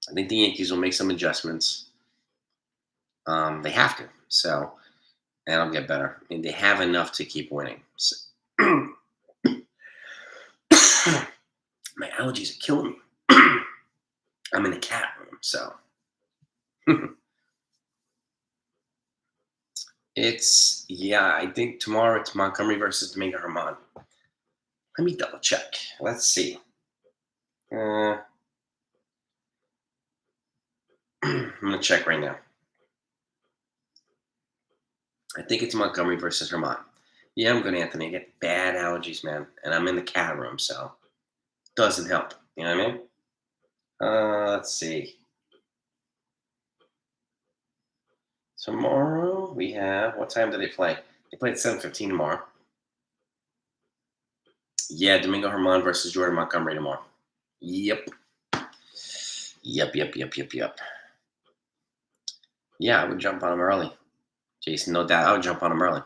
I think the Yankees will make some adjustments. They have to. So, and it'll get better. I mean, they have enough to keep winning. So, my allergies are killing me. I'm in the cat room, so I think tomorrow it's Montgomery versus Domingo Herman. Let me double check. Let's see. I'm gonna check right now. I think it's Montgomery versus Herman. Yeah, I'm good, Anthony. I get bad allergies, man, and I'm in the cat room, so doesn't help. You know what I mean? Let's see. Tomorrow we have, what time do they play? They play at 7:15 tomorrow. Yeah, Domingo Herman versus Jordan Montgomery tomorrow. Yep. Yep. Yeah, I would jump on him early. Jason, no doubt. I would jump on him early.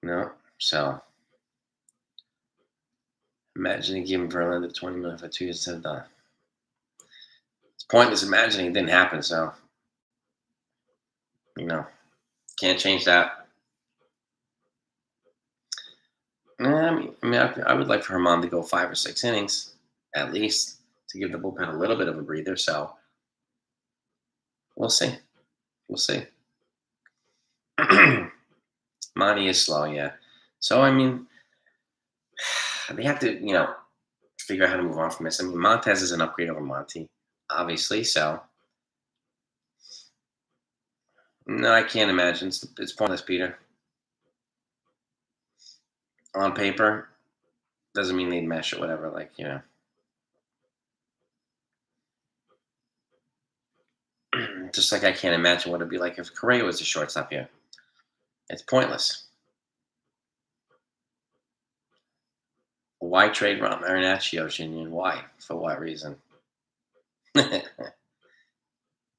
No. So imagine giving Verlander 20 minutes for 2 years instead of done. It's pointless imagining it didn't happen, so you know, can't change that. I would like for Herman to go 5 or 6 innings at least to give the bullpen a little bit of a breather. So we'll see. We'll see. Monty is slow, yeah. So I mean, they have to, figure out how to move on from this. I mean, Montez is an upgrade over Monty, obviously. So no, I can't imagine. It's pointless, Peter. On paper, doesn't mean they'd mesh or whatever. Just like I can't imagine what it'd be like if Correa was the shortstop here. It's pointless. Why trade Ron Marinaccio, Junior? Why? For what reason?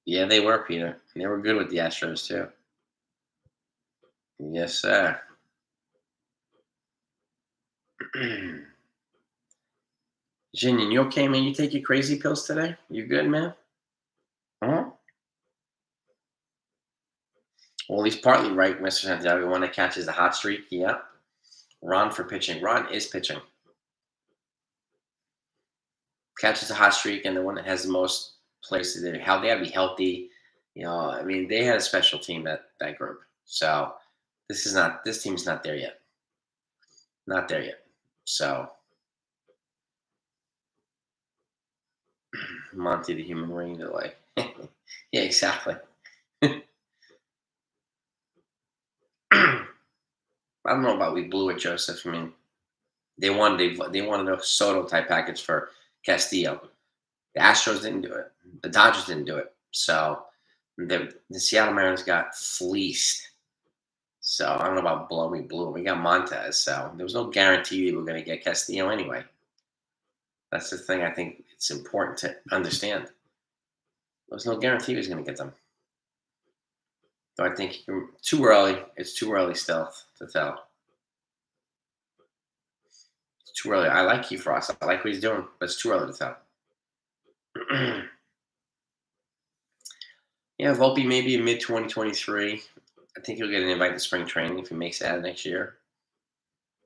Yeah, they were, Peter. They were good with the Astros, too. Yes, sir. Junior, you okay, man? You take your crazy pills today? You good, man? Huh? Well, he's partly right, Mr. Santiago. One that catches the hot streak. Yep. Ron for pitching. Ron is pitching. Catches the hot streak, and the one that has the most players. How they got to be healthy. I mean, they had a special team that group. So this team's not there yet. Not there yet. So Monty the human ring delay. Yeah, exactly. I don't know about we blew it, Joseph. I mean, they wanted a Soto type package for Castillo. The Astros didn't do it. The Dodgers didn't do it. So the Seattle Mariners got fleeced. So I don't know about blow. We blew it. We got Montez. So there was no guarantee we were going to get Castillo anyway. That's the thing I think it's important to understand. There was no guarantee he was going to get them. So I think too early. It's too early still to tell. It's too early. I like Keith Frost. I like what he's doing, but it's too early to tell. Yeah, Volpe maybe in mid 2023. I think he'll get an invite to spring training if he makes it out next year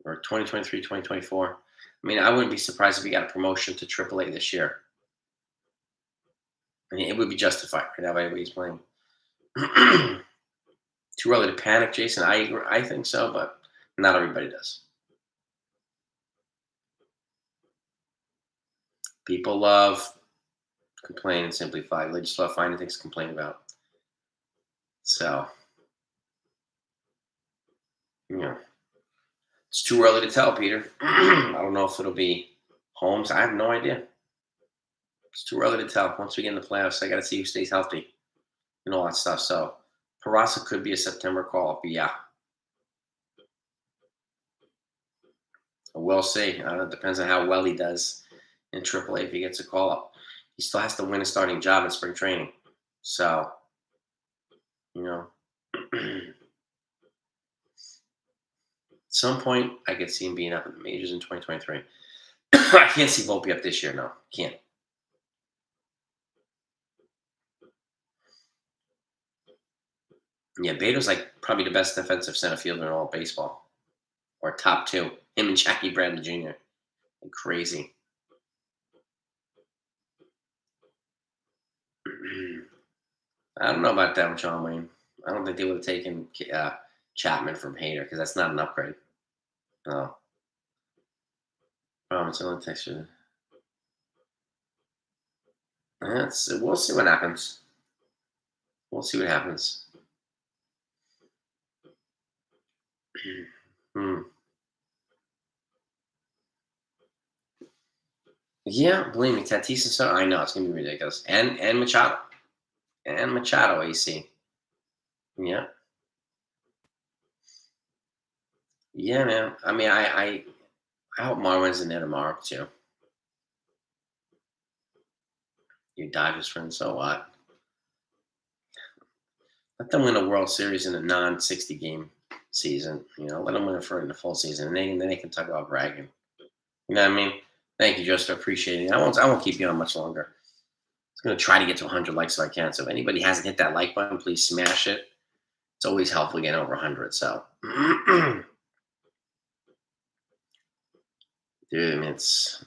or 2023, 2024. I mean, I wouldn't be surprised if he got a promotion to AAA this year. I mean, it would be justified right now by the way he's playing. Too early to panic, Jason. I agree. I think so, but not everybody does. People love complain and simplify. They just love finding things to complain about. So, you know, it's too early to tell, Peter. I don't know if it'll be Holmes. I have no idea. It's too early to tell. Once we get in the playoffs, I got to see who stays healthy and all that stuff. So, Peraza could be a September call, but yeah, we'll see. It depends on how well he does in AAA if he gets a call up. He still has to win a starting job in spring training. So, you know, at some point, I could see him being up in the majors in 2023. I can't see Volpe up this year. No, can't. Yeah, Beto's like probably the best defensive center fielder in all of baseball, or top two. Him and Jackie Bradley Jr. Crazy. I don't know about that with John Wayne. I don't think they would have taken Chapman from Hader because that's not an upgrade. No. It's only texture. We'll see what happens. We'll see what happens. Hmm. Yeah, believe me, Tatis and so I know it's gonna be ridiculous. And Machado. And Machado AC. Yeah. Yeah, man. I mean I hope Marwin's in there tomorrow too. Your Dodgers friend, so what? Let them win a World Series in a non-60 game season. Let them win it for in the full season, and then they can talk about bragging. You know what I mean? Thank you, Joseph. Appreciate it. I won't keep you on much longer. I'm gonna try to get to 100 likes if I can. So if anybody hasn't hit that like button, please smash it. It's always helpful getting over 100. So, dude, I mean, it's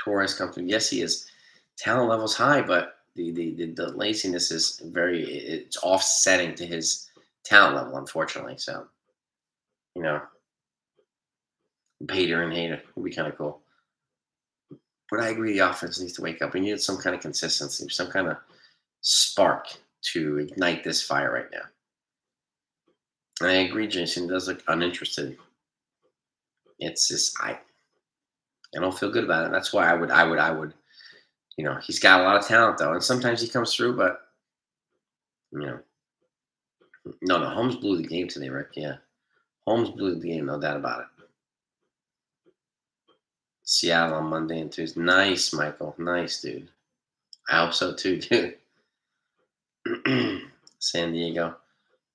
Torres company. Yes, he is. Talent level's high, but the laziness is it's offsetting to his talent level, unfortunately. So, you know, Pater and Hater would be kind of cool. But I agree, the offense needs to wake up. We need some kind of consistency, some kind of spark to ignite this fire right now. And I agree, Jason does look uninterested. It's just I don't feel good about it. That's why I would. He's got a lot of talent though, and sometimes he comes through. But you know, no, Holmes blew the game today, Rick. Yeah, Holmes blew the game, no doubt about it. Seattle on Monday and Tuesday. Nice, Michael. Nice, dude. I hope so too, dude. San Diego.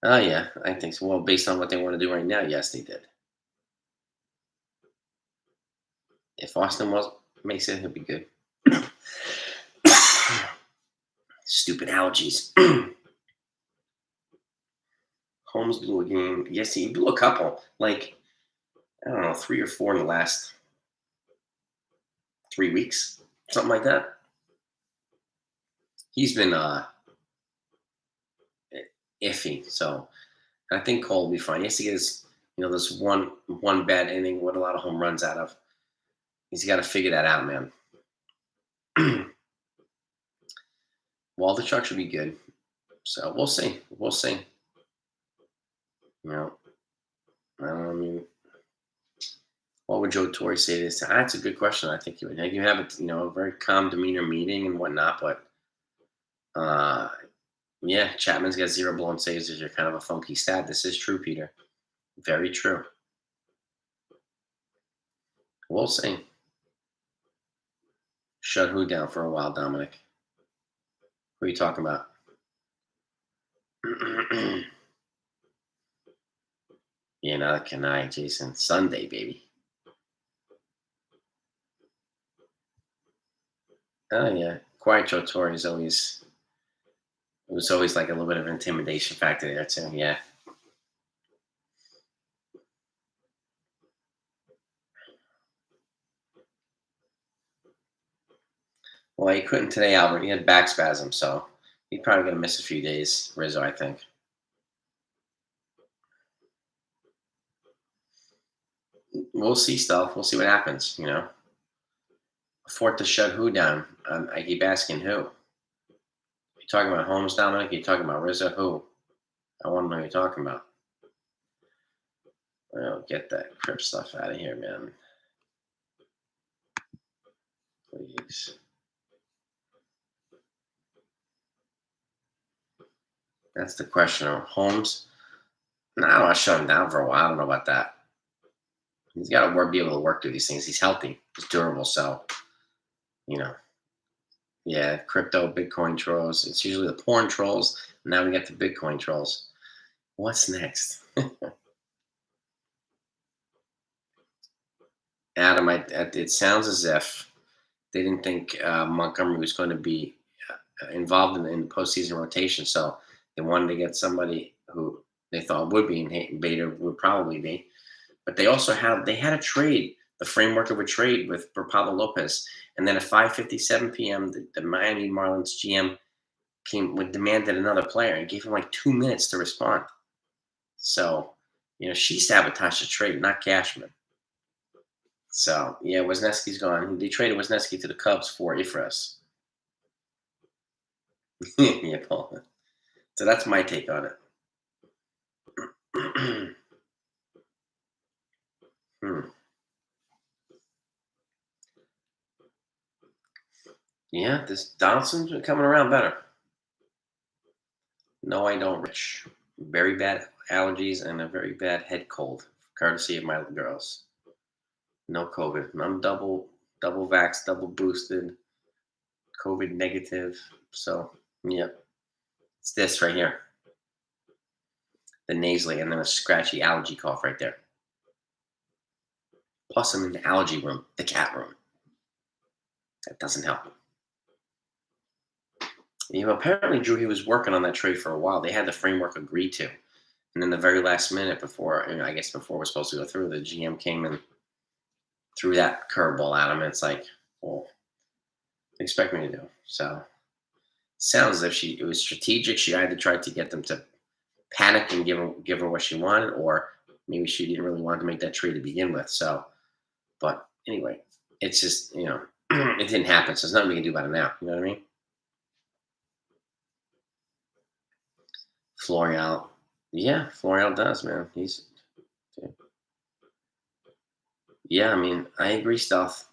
Oh yeah, I think so. Well, based on what they want to do right now, yes, they did. If Austin makes it, he'll be good. Stupid allergies. Holmes blew a game. Yes, he blew a couple. Like, I don't know, 3 or 4 in the last 3 weeks, something like that. He's been iffy. So I think Cole will be fine. Yes, he is. This one bad inning, what a lot of home runs out of. He's got to figure that out, man. Walter should be good. So we'll see. We'll see. I mean, what would Joe Torre say to this? That's a good question. I think you have a very calm demeanor meeting and whatnot, but yeah, Chapman's got 0 blown saves. Is kind of a funky stat. This is true, Peter. Very true. We'll see. Shut who down for a while, Dominic? Who are you talking about? Yeah, neither can I, Jason. Sunday, baby. Oh yeah, Quiet Joe Torre is always. It was always like a little bit of intimidation factor there too. Yeah. Well, he couldn't today, Albert. He had back spasms, so he's probably gonna miss a few days. Rizzo, I think. We'll see, stuff. We'll see what happens. Fourth to shut who down? I keep asking who. You talking about Holmes, Dominic? You talking about Rizzo? Who? I want to know who you're talking about. Well, get that Crip stuff out of here, man. Please. That's the question. Holmes? No, I want to shut him down for a while. I don't know about that. He's got to be able to work through these things. He's healthy. He's durable. So, you know, yeah, crypto, Bitcoin trolls. It's usually the porn trolls. Now we get the Bitcoin trolls. What's next? Adam, it sounds as if they didn't think Montgomery was going to be involved in the postseason rotation. So they wanted to get somebody who they thought would be, and Bader would probably be. But they had a trade, the framework of a trade for Pablo Lopez, and then at 5:57 p.m., the Miami Marlins GM demanded another player and gave him like 2 minutes to respond. So she sabotaged the trade, not Cashman. So yeah, Wisniewski's gone. They traded Wisniewski to the Cubs for Ifras. Yeah, Paul. So that's my take on it. Hmm. Yeah, this Donaldson's been coming around better. No, I don't, Rich. Very bad allergies and a very bad head cold, courtesy of my little girls. No COVID. I'm double vaxxed, double boosted, COVID negative. So, yep. It's this right here. The nasally and then a scratchy allergy cough right there. Plus, I'm in the allergy room, the cat room. That doesn't help. Apparently, Drew, he was working on that trade for a while. They had the framework agreed to. And then the very last minute before, I guess before we're supposed to go through, the GM came and threw that curveball at him. And it's like, well, what do you expect me to do? So, sounds as if it was strategic. She either tried to get them to panic and give her what she wanted, or maybe she didn't really want to make that trade to begin with. So, but anyway, it's just it didn't happen. So there's nothing we can do about it now. You know what I mean? Florial, yeah, Florial does, man. Yeah. I mean, I agree, Stealth.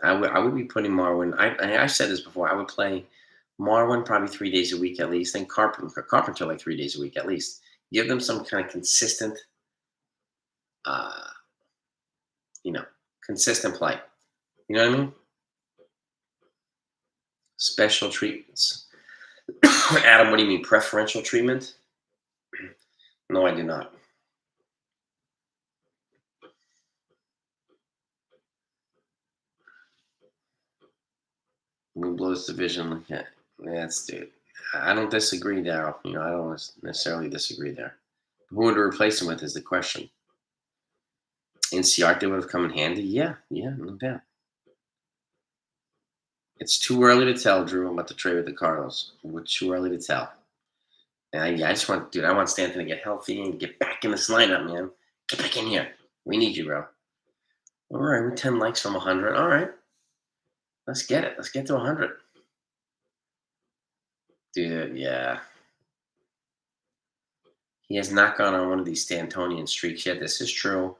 I would be putting Marwin. I've said this before. I would play Marwin probably 3 days a week at least, and Carpenter like 3 days a week at least. Give them some kind of uh, you know, consistent play. You know what I mean? Special treatments. Adam, what do you mean preferential treatment? No, I do not. We blow this division. Yeah, that's dude. I don't disagree, Daryl. I don't necessarily disagree there. Who would replace him with is the question. NCR would have come in handy. Yeah, no doubt. It's too early to tell, Drew, about the trade with the Cardinals. It's too early to tell. And I just want, dude, I want Stanton to get healthy and get back in this lineup, man. Get back in here. We need you, bro. All right, we're 10 likes from 100. All right, let's get it. Let's get to 100. Dude, yeah. He has not gone on one of these Stantonian streaks yet. This is true.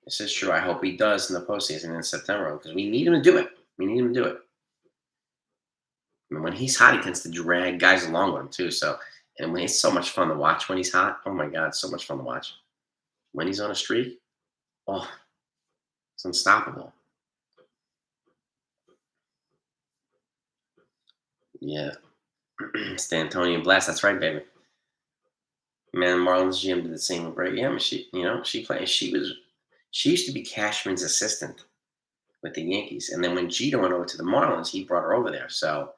This is true. I hope he does in the postseason in September because we need him to do it. We need him to do it. I mean, when he's hot, he tends to drag guys along with him too. So, and when it's so much fun to watch when he's hot. Oh my God, so much fun to watch. When he's on a streak, oh, it's unstoppable. Yeah, Stantonian blast. That's right, baby. Man, Marlon's GM did the same with Brady. Yeah, I mean, she played. She used to be Cashman's assistant with the Yankees, and then when Jeter went over to the Marlins, he brought her over there. So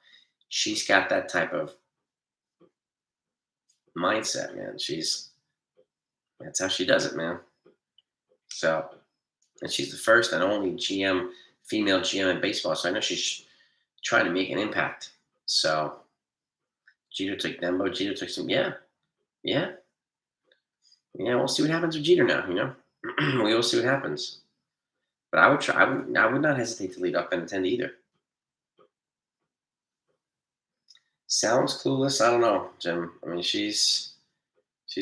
she's got that type of mindset, man. That's how she does it, man. So, and she's the first and only female GM in baseball. So I know she's trying to make an impact. So Jeter took Dembo. Jeter took some. Yeah, yeah, yeah. We'll see what happens with Jeter now. We will see what happens. But I would try. I would not hesitate to lead up and attend either. Sounds clueless. I don't know, Jim. I mean, she's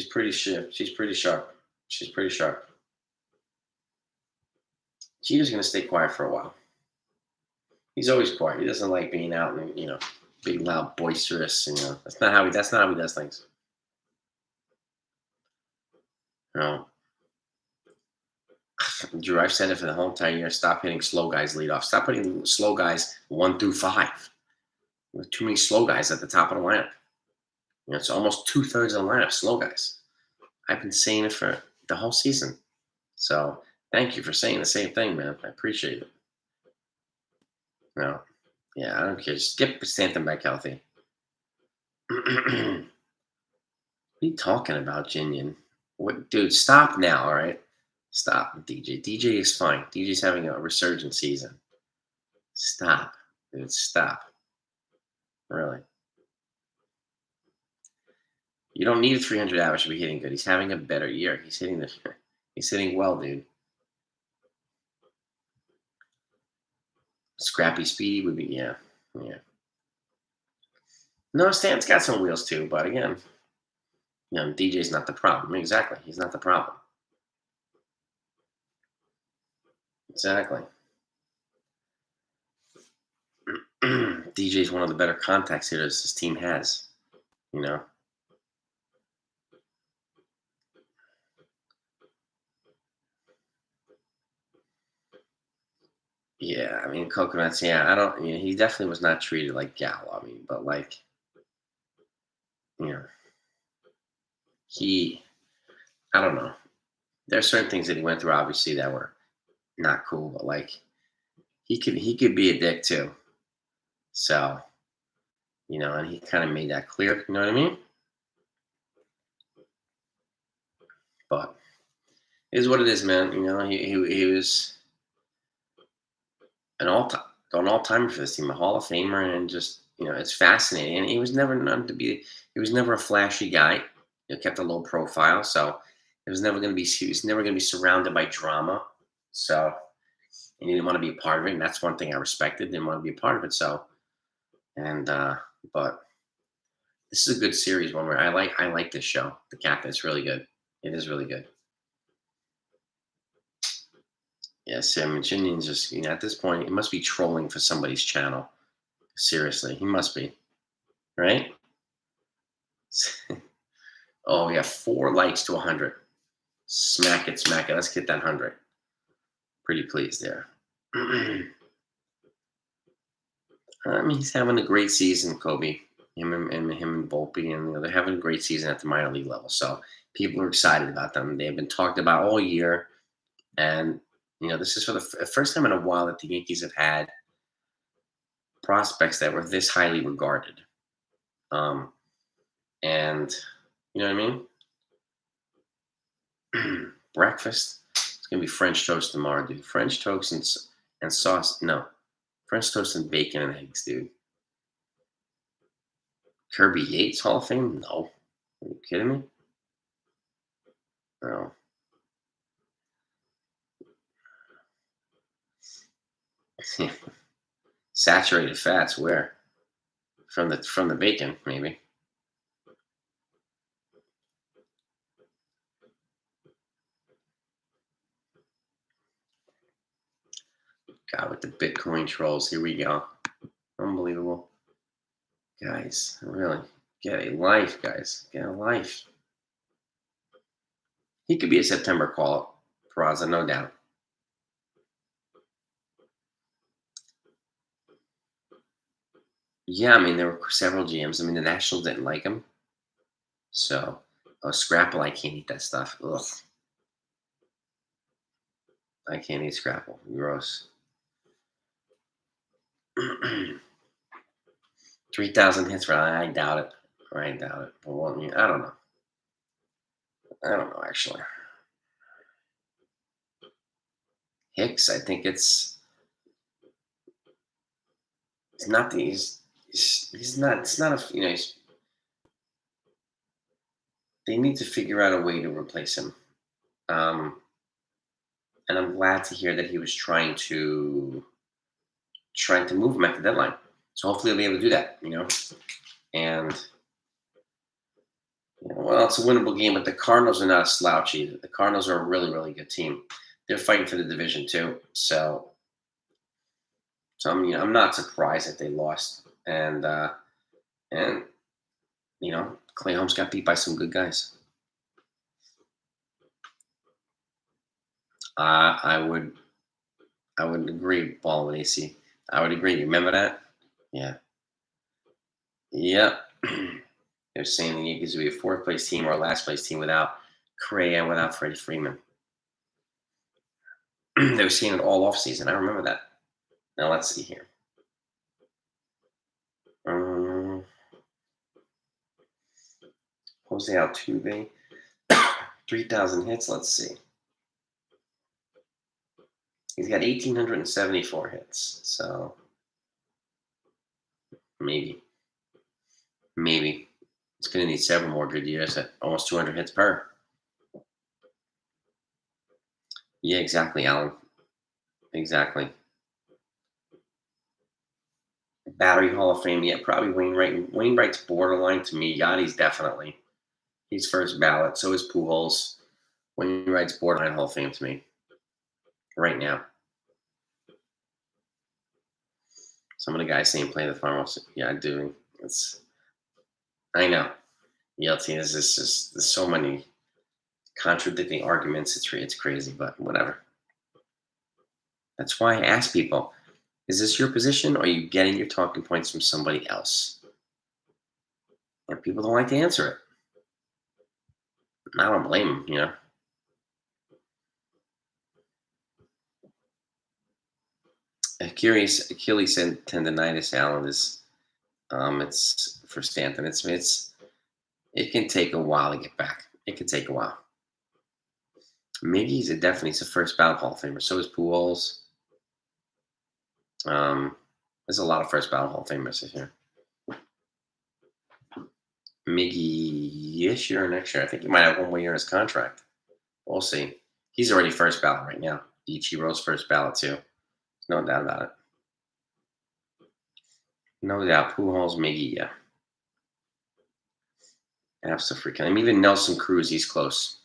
pretty sharp. She's pretty sharp. She's pretty sharp. Jeter's gonna stay quiet for a while. He's always quiet. He doesn't like being out and big, loud, boisterous. That's not how he does things. No, Drew, I've said it for the whole entire year. Stop hitting slow guys lead off. Stop putting slow guys 1 through 5. There are too many slow guys at the top of the lineup. It's almost 2/3 of the lineup slow guys. I've been saying it for the whole season. So thank you for saying the same thing, man. I appreciate it. No, yeah, I don't care. Just get Stanton back healthy. What are you talking about, Jinian? What, dude? Stop now, all right? Stop, DJ. DJ is fine. DJ's having a resurgent season. Stop, dude. Stop. Really. You don't need a 300 average to be hitting good. He's having a better year. He's hitting this year. He's hitting well, dude. Scrappy Speedy would be, yeah, yeah. No, Stan's got some wheels too, but again, DJ's not the problem. Exactly, he's not the problem. Exactly. DJ's one of the better contacts hitters this team has. You know. Yeah, I mean coconuts. Yeah, I don't. He definitely was not treated like Gallo. I mean, but like, you know, he. I don't know. There are certain things that he went through, obviously, that were not cool. But like, he could be a dick too. So and he kind of made that clear. You know what I mean? But it is what it is, man. He was an all timer for this team, a Hall of Famer, and just it's fascinating. And he was never known to be. He was never a flashy guy. Kept a low profile, so it was never going to be. He was never going to be surrounded by drama. So, and he didn't want to be a part of it. And that's one thing I respected. Didn't want to be a part of it. So, and but this is a good series. One where I like this show. The Captain. It's really good. It is really good. Yeah, Sam Machinian's just at this point, he must be trolling for somebody's channel. Seriously, he must be, right? Oh, we have 4 likes to 100. Smack it, smack it. Let's get that 100. Pretty pleased there. I mean, he's having a great season, Kobe. Him and Volpe, and they're having a great season at the minor league level. So people are excited about them. They've been talked about all year, and this is for the first time in a while that the Yankees have had prospects that were this highly regarded. And you know what I mean? Breakfast. It's gonna be French toast tomorrow, dude. French toast and sauce. No, French toast and bacon and eggs, dude. Kirby Yates Hall of Fame? No. Are you kidding me? No. Saturated fats, where? From the bacon, maybe. God, with the Bitcoin trolls, here we go. Unbelievable. Guys, really. Get a life, guys. Get a life. He could be a September call up, Peraza, no doubt. Yeah, I mean, there were several GMs. I mean, the Nationals didn't like him. So, Oh, scrapple, I can't eat that stuff. Ugh, I can't eat scrapple. Gross. 3,000 hits for I doubt it. I doubt it. But well, I mean, I don't know. I don't know actually. Hicks, I think he's not the he's not it's not a they need to figure out a way to replace him. Um, and I'm glad to hear that he was trying to move him at the deadline. So hopefully he'll be able to do that. And well, it's a winnable game, but the Cardinals are not a slouch either. The Cardinals are a really, really good team. They're fighting for the division too. So I'm not surprised that they lost. And Clay Holmes got beat by some good guys. I would agree, Paul with AC. I would agree. You remember that? Yeah. Yep. They're saying the Yankees would be a fourth place team or a last place team without Correa and without Freddie Freeman. They were saying it all off season. I remember that. Now let's see here. Um, Jose Altuve, 3,000 hits. Let's see. He's got 1,874 hits. So maybe it's going to need several more good years at almost 200 hits per. Yeah, exactly, Alan. Exactly. Battery Hall of Fame. Yeah, probably Wainwright. Wainwright's borderline to me. Yachty's definitely. He's first ballot. So is Pujols. Wainwright's borderline Hall of Fame to me right now. Some of the guys saying play the farmers. Yeah, doing. I know. YLT is just there's so many contradicting arguments. It's crazy, but whatever. That's why I ask people: is this your position, or are you getting your talking points from somebody else? And people don't like to answer it. I don't blame them. Achilles tendonitis, Alan, is it's for Stanton. It can take a while to get back. It can take a while. Miggy's he's a first ballot Hall of Famer. So is Pujols. Um, there's a lot of first ballot Hall of Famers this year. Miggy this year or next year. I think he might have one more year in his contract. We'll see. He's already first ballot right now. Ichiro's first ballot too. No doubt about it. No doubt. Pujols, Miggy, yeah. Absolutely. I mean, even Nelson Cruz, he's close.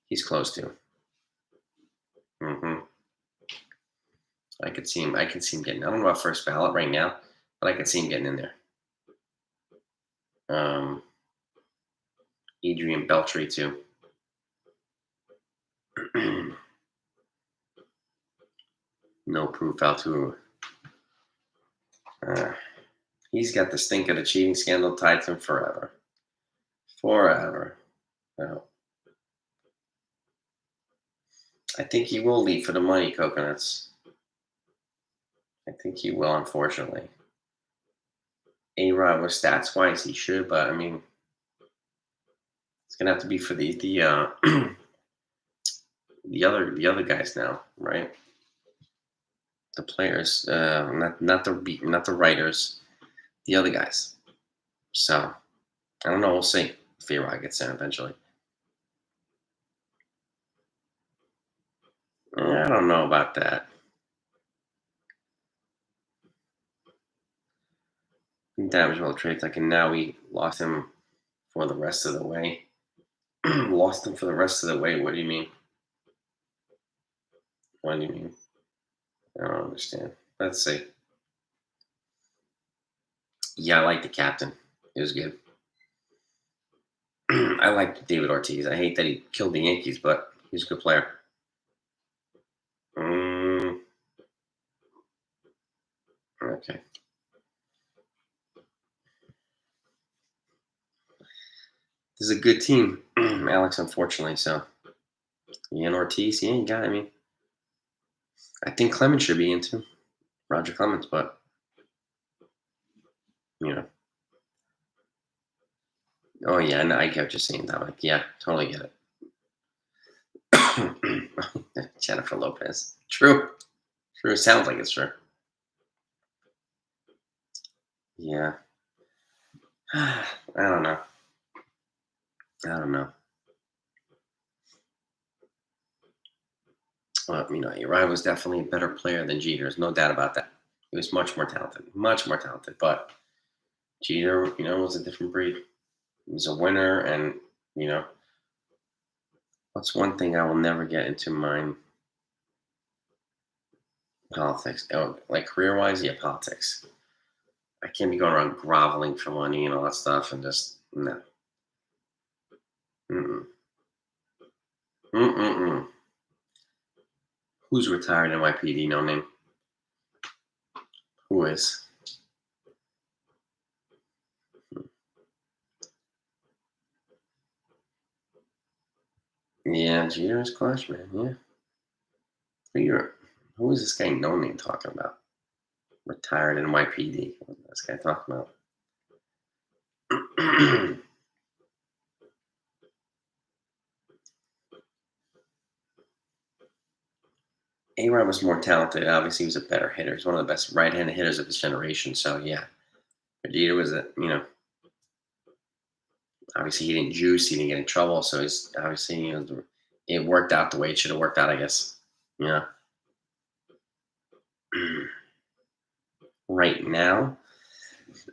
He's close too. Hmm. I could see him. I can see him getting. I don't know about first ballot right now, but I could see him getting in there. Um, Adrian Beltre too. No proof Altuve. He's got the stink of the cheating scandal tied to him forever. Forever. No. I think he will leave for the money, Coconuts. I think he will, unfortunately. A-Rod, with stats wise, he should, but I mean, it's gonna have to be for the the other guys now, right? The players, not the writers, the other guys. So I don't know. We'll see if A-Rod gets in eventually. I don't know about that. Damage well trades. Like, and now we lost him for the rest of the way. Lost him for the rest of the way. What do you mean? What do you mean? I don't understand. Let's see. Yeah, I like the captain. It was good. I like David Ortiz. I hate that he killed the Yankees, but he's a good player. Mm, okay. This is a good team, Alex. Unfortunately, so Ian Ortiz, yeah, you got. I mean, I think Clemens should be into Roger Clemens, but you know, oh yeah, no, I get what you're saying, Dominic. Yeah, totally get it. Jennifer Lopez, true, true. Sounds like it's true. Yeah, I don't know. I don't know. Well, Uriah was definitely a better player than Jeter. There's no doubt about that. He was much more talented, much more talented. But Jeter, was a different breed. He was a winner, and you know, what's one thing I will never get into mind? Politics. Oh, like career-wise, yeah, politics. I can't be going around groveling for money and all that stuff, and just no. Mm-mm. Mm-mm-mm. Who's retired NYPD? No name. Who is? Yeah, Jeter is clutch, man. Yeah. Who is this guy? No name talking about retired NYPD. What is this guy talking about? A-Rod was more talented. Obviously, he was a better hitter. He's one of the best right-handed hitters of his generation. So yeah, Jeter was obviously he didn't juice, he didn't get in trouble. So he's obviously it worked out the way it should have worked out, I guess. Yeah. Right now,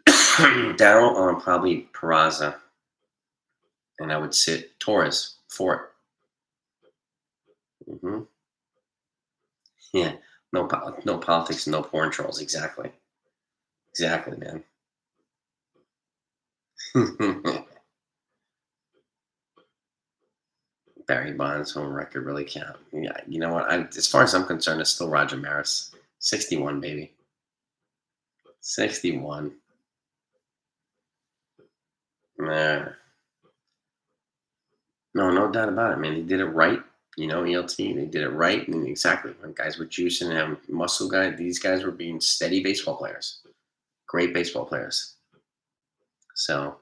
Daryl on probably Peraza, and I would sit Torres for it. Yeah, no politics, no porn trolls. Exactly, exactly, man. Barry Bonds home record really count. Yeah, you know what? As far as I'm concerned, it's still Roger Maris. 61, baby. 61. Nah, no doubt about it, man. He did it right. ELT, they did it right. And exactly. When guys were juicing and having muscle these guys were being steady baseball players. Great baseball players. So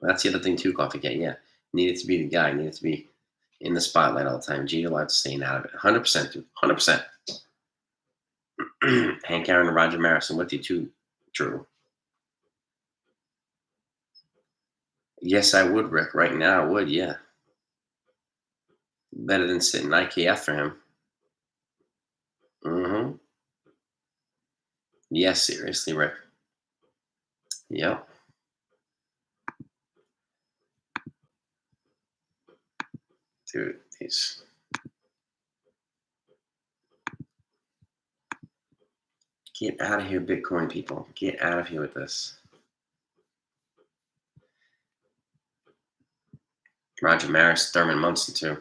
that's the other thing too, Coffee Cat. Yeah. Needed to be the guy, needed to be in the spotlight all the time. Jeter liked staying out of it. 100%, dude. 100%. Hank Aaron and Roger Maris and with you too, Drew. Yes, I would, Rick. Right now, I would, yeah. Better than sitting IKF for him. Hmm. Yes, seriously, Rick. Yep. Dude, he's get out of here, Bitcoin people. Get out of here with this. Roger Maris, Thurman Munson, too.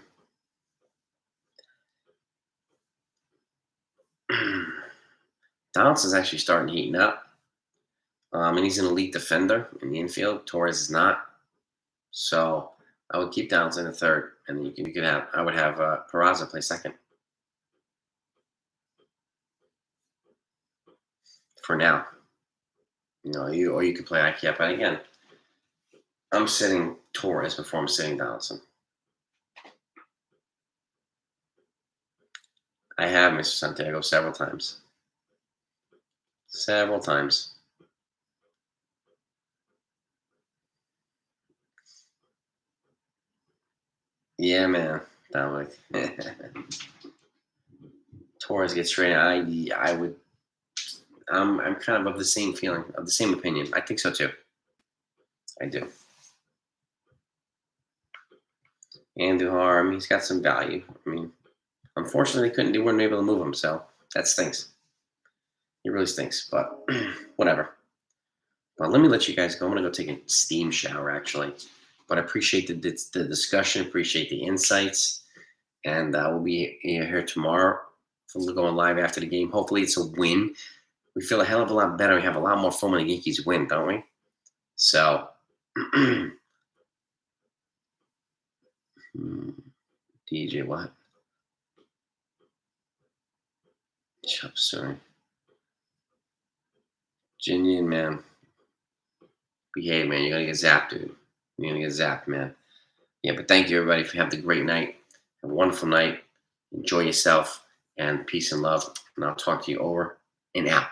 Donaldson's actually starting heating up. And he's an elite defender in the infield. Torres is not. So I would keep Donaldson in third, and then you could have. I would have Peraza play second for now. Or you could play IKEA. But again, I'm sitting Torres before I'm sitting Donaldson. I have Mr. Santiago several times. Several times. Yeah, man. Dominic. Torres gets straight. I would. I'm kind of the same feeling, of the same opinion. I think so too. I do. Andujar, I mean, he's got some value. I mean, unfortunately, they weren't able to move him, so that stinks. It really stinks, but whatever. Well, let me let you guys go. I'm gonna go take a steam shower, actually. But I appreciate the discussion, appreciate the insights, and we'll be here tomorrow. We're going live after the game. Hopefully, it's a win. We feel a hell of a lot better. We have a lot more fun when the Yankees win, don't we? So Hmm, DJ what? Chop suey. Ginian, man. Behave, man. You're gonna get zapped, dude. You're gonna get zapped, man. Yeah, but thank you, everybody, for having a great night. Have a wonderful night. Enjoy yourself, and peace and love. And I'll talk to you over and out.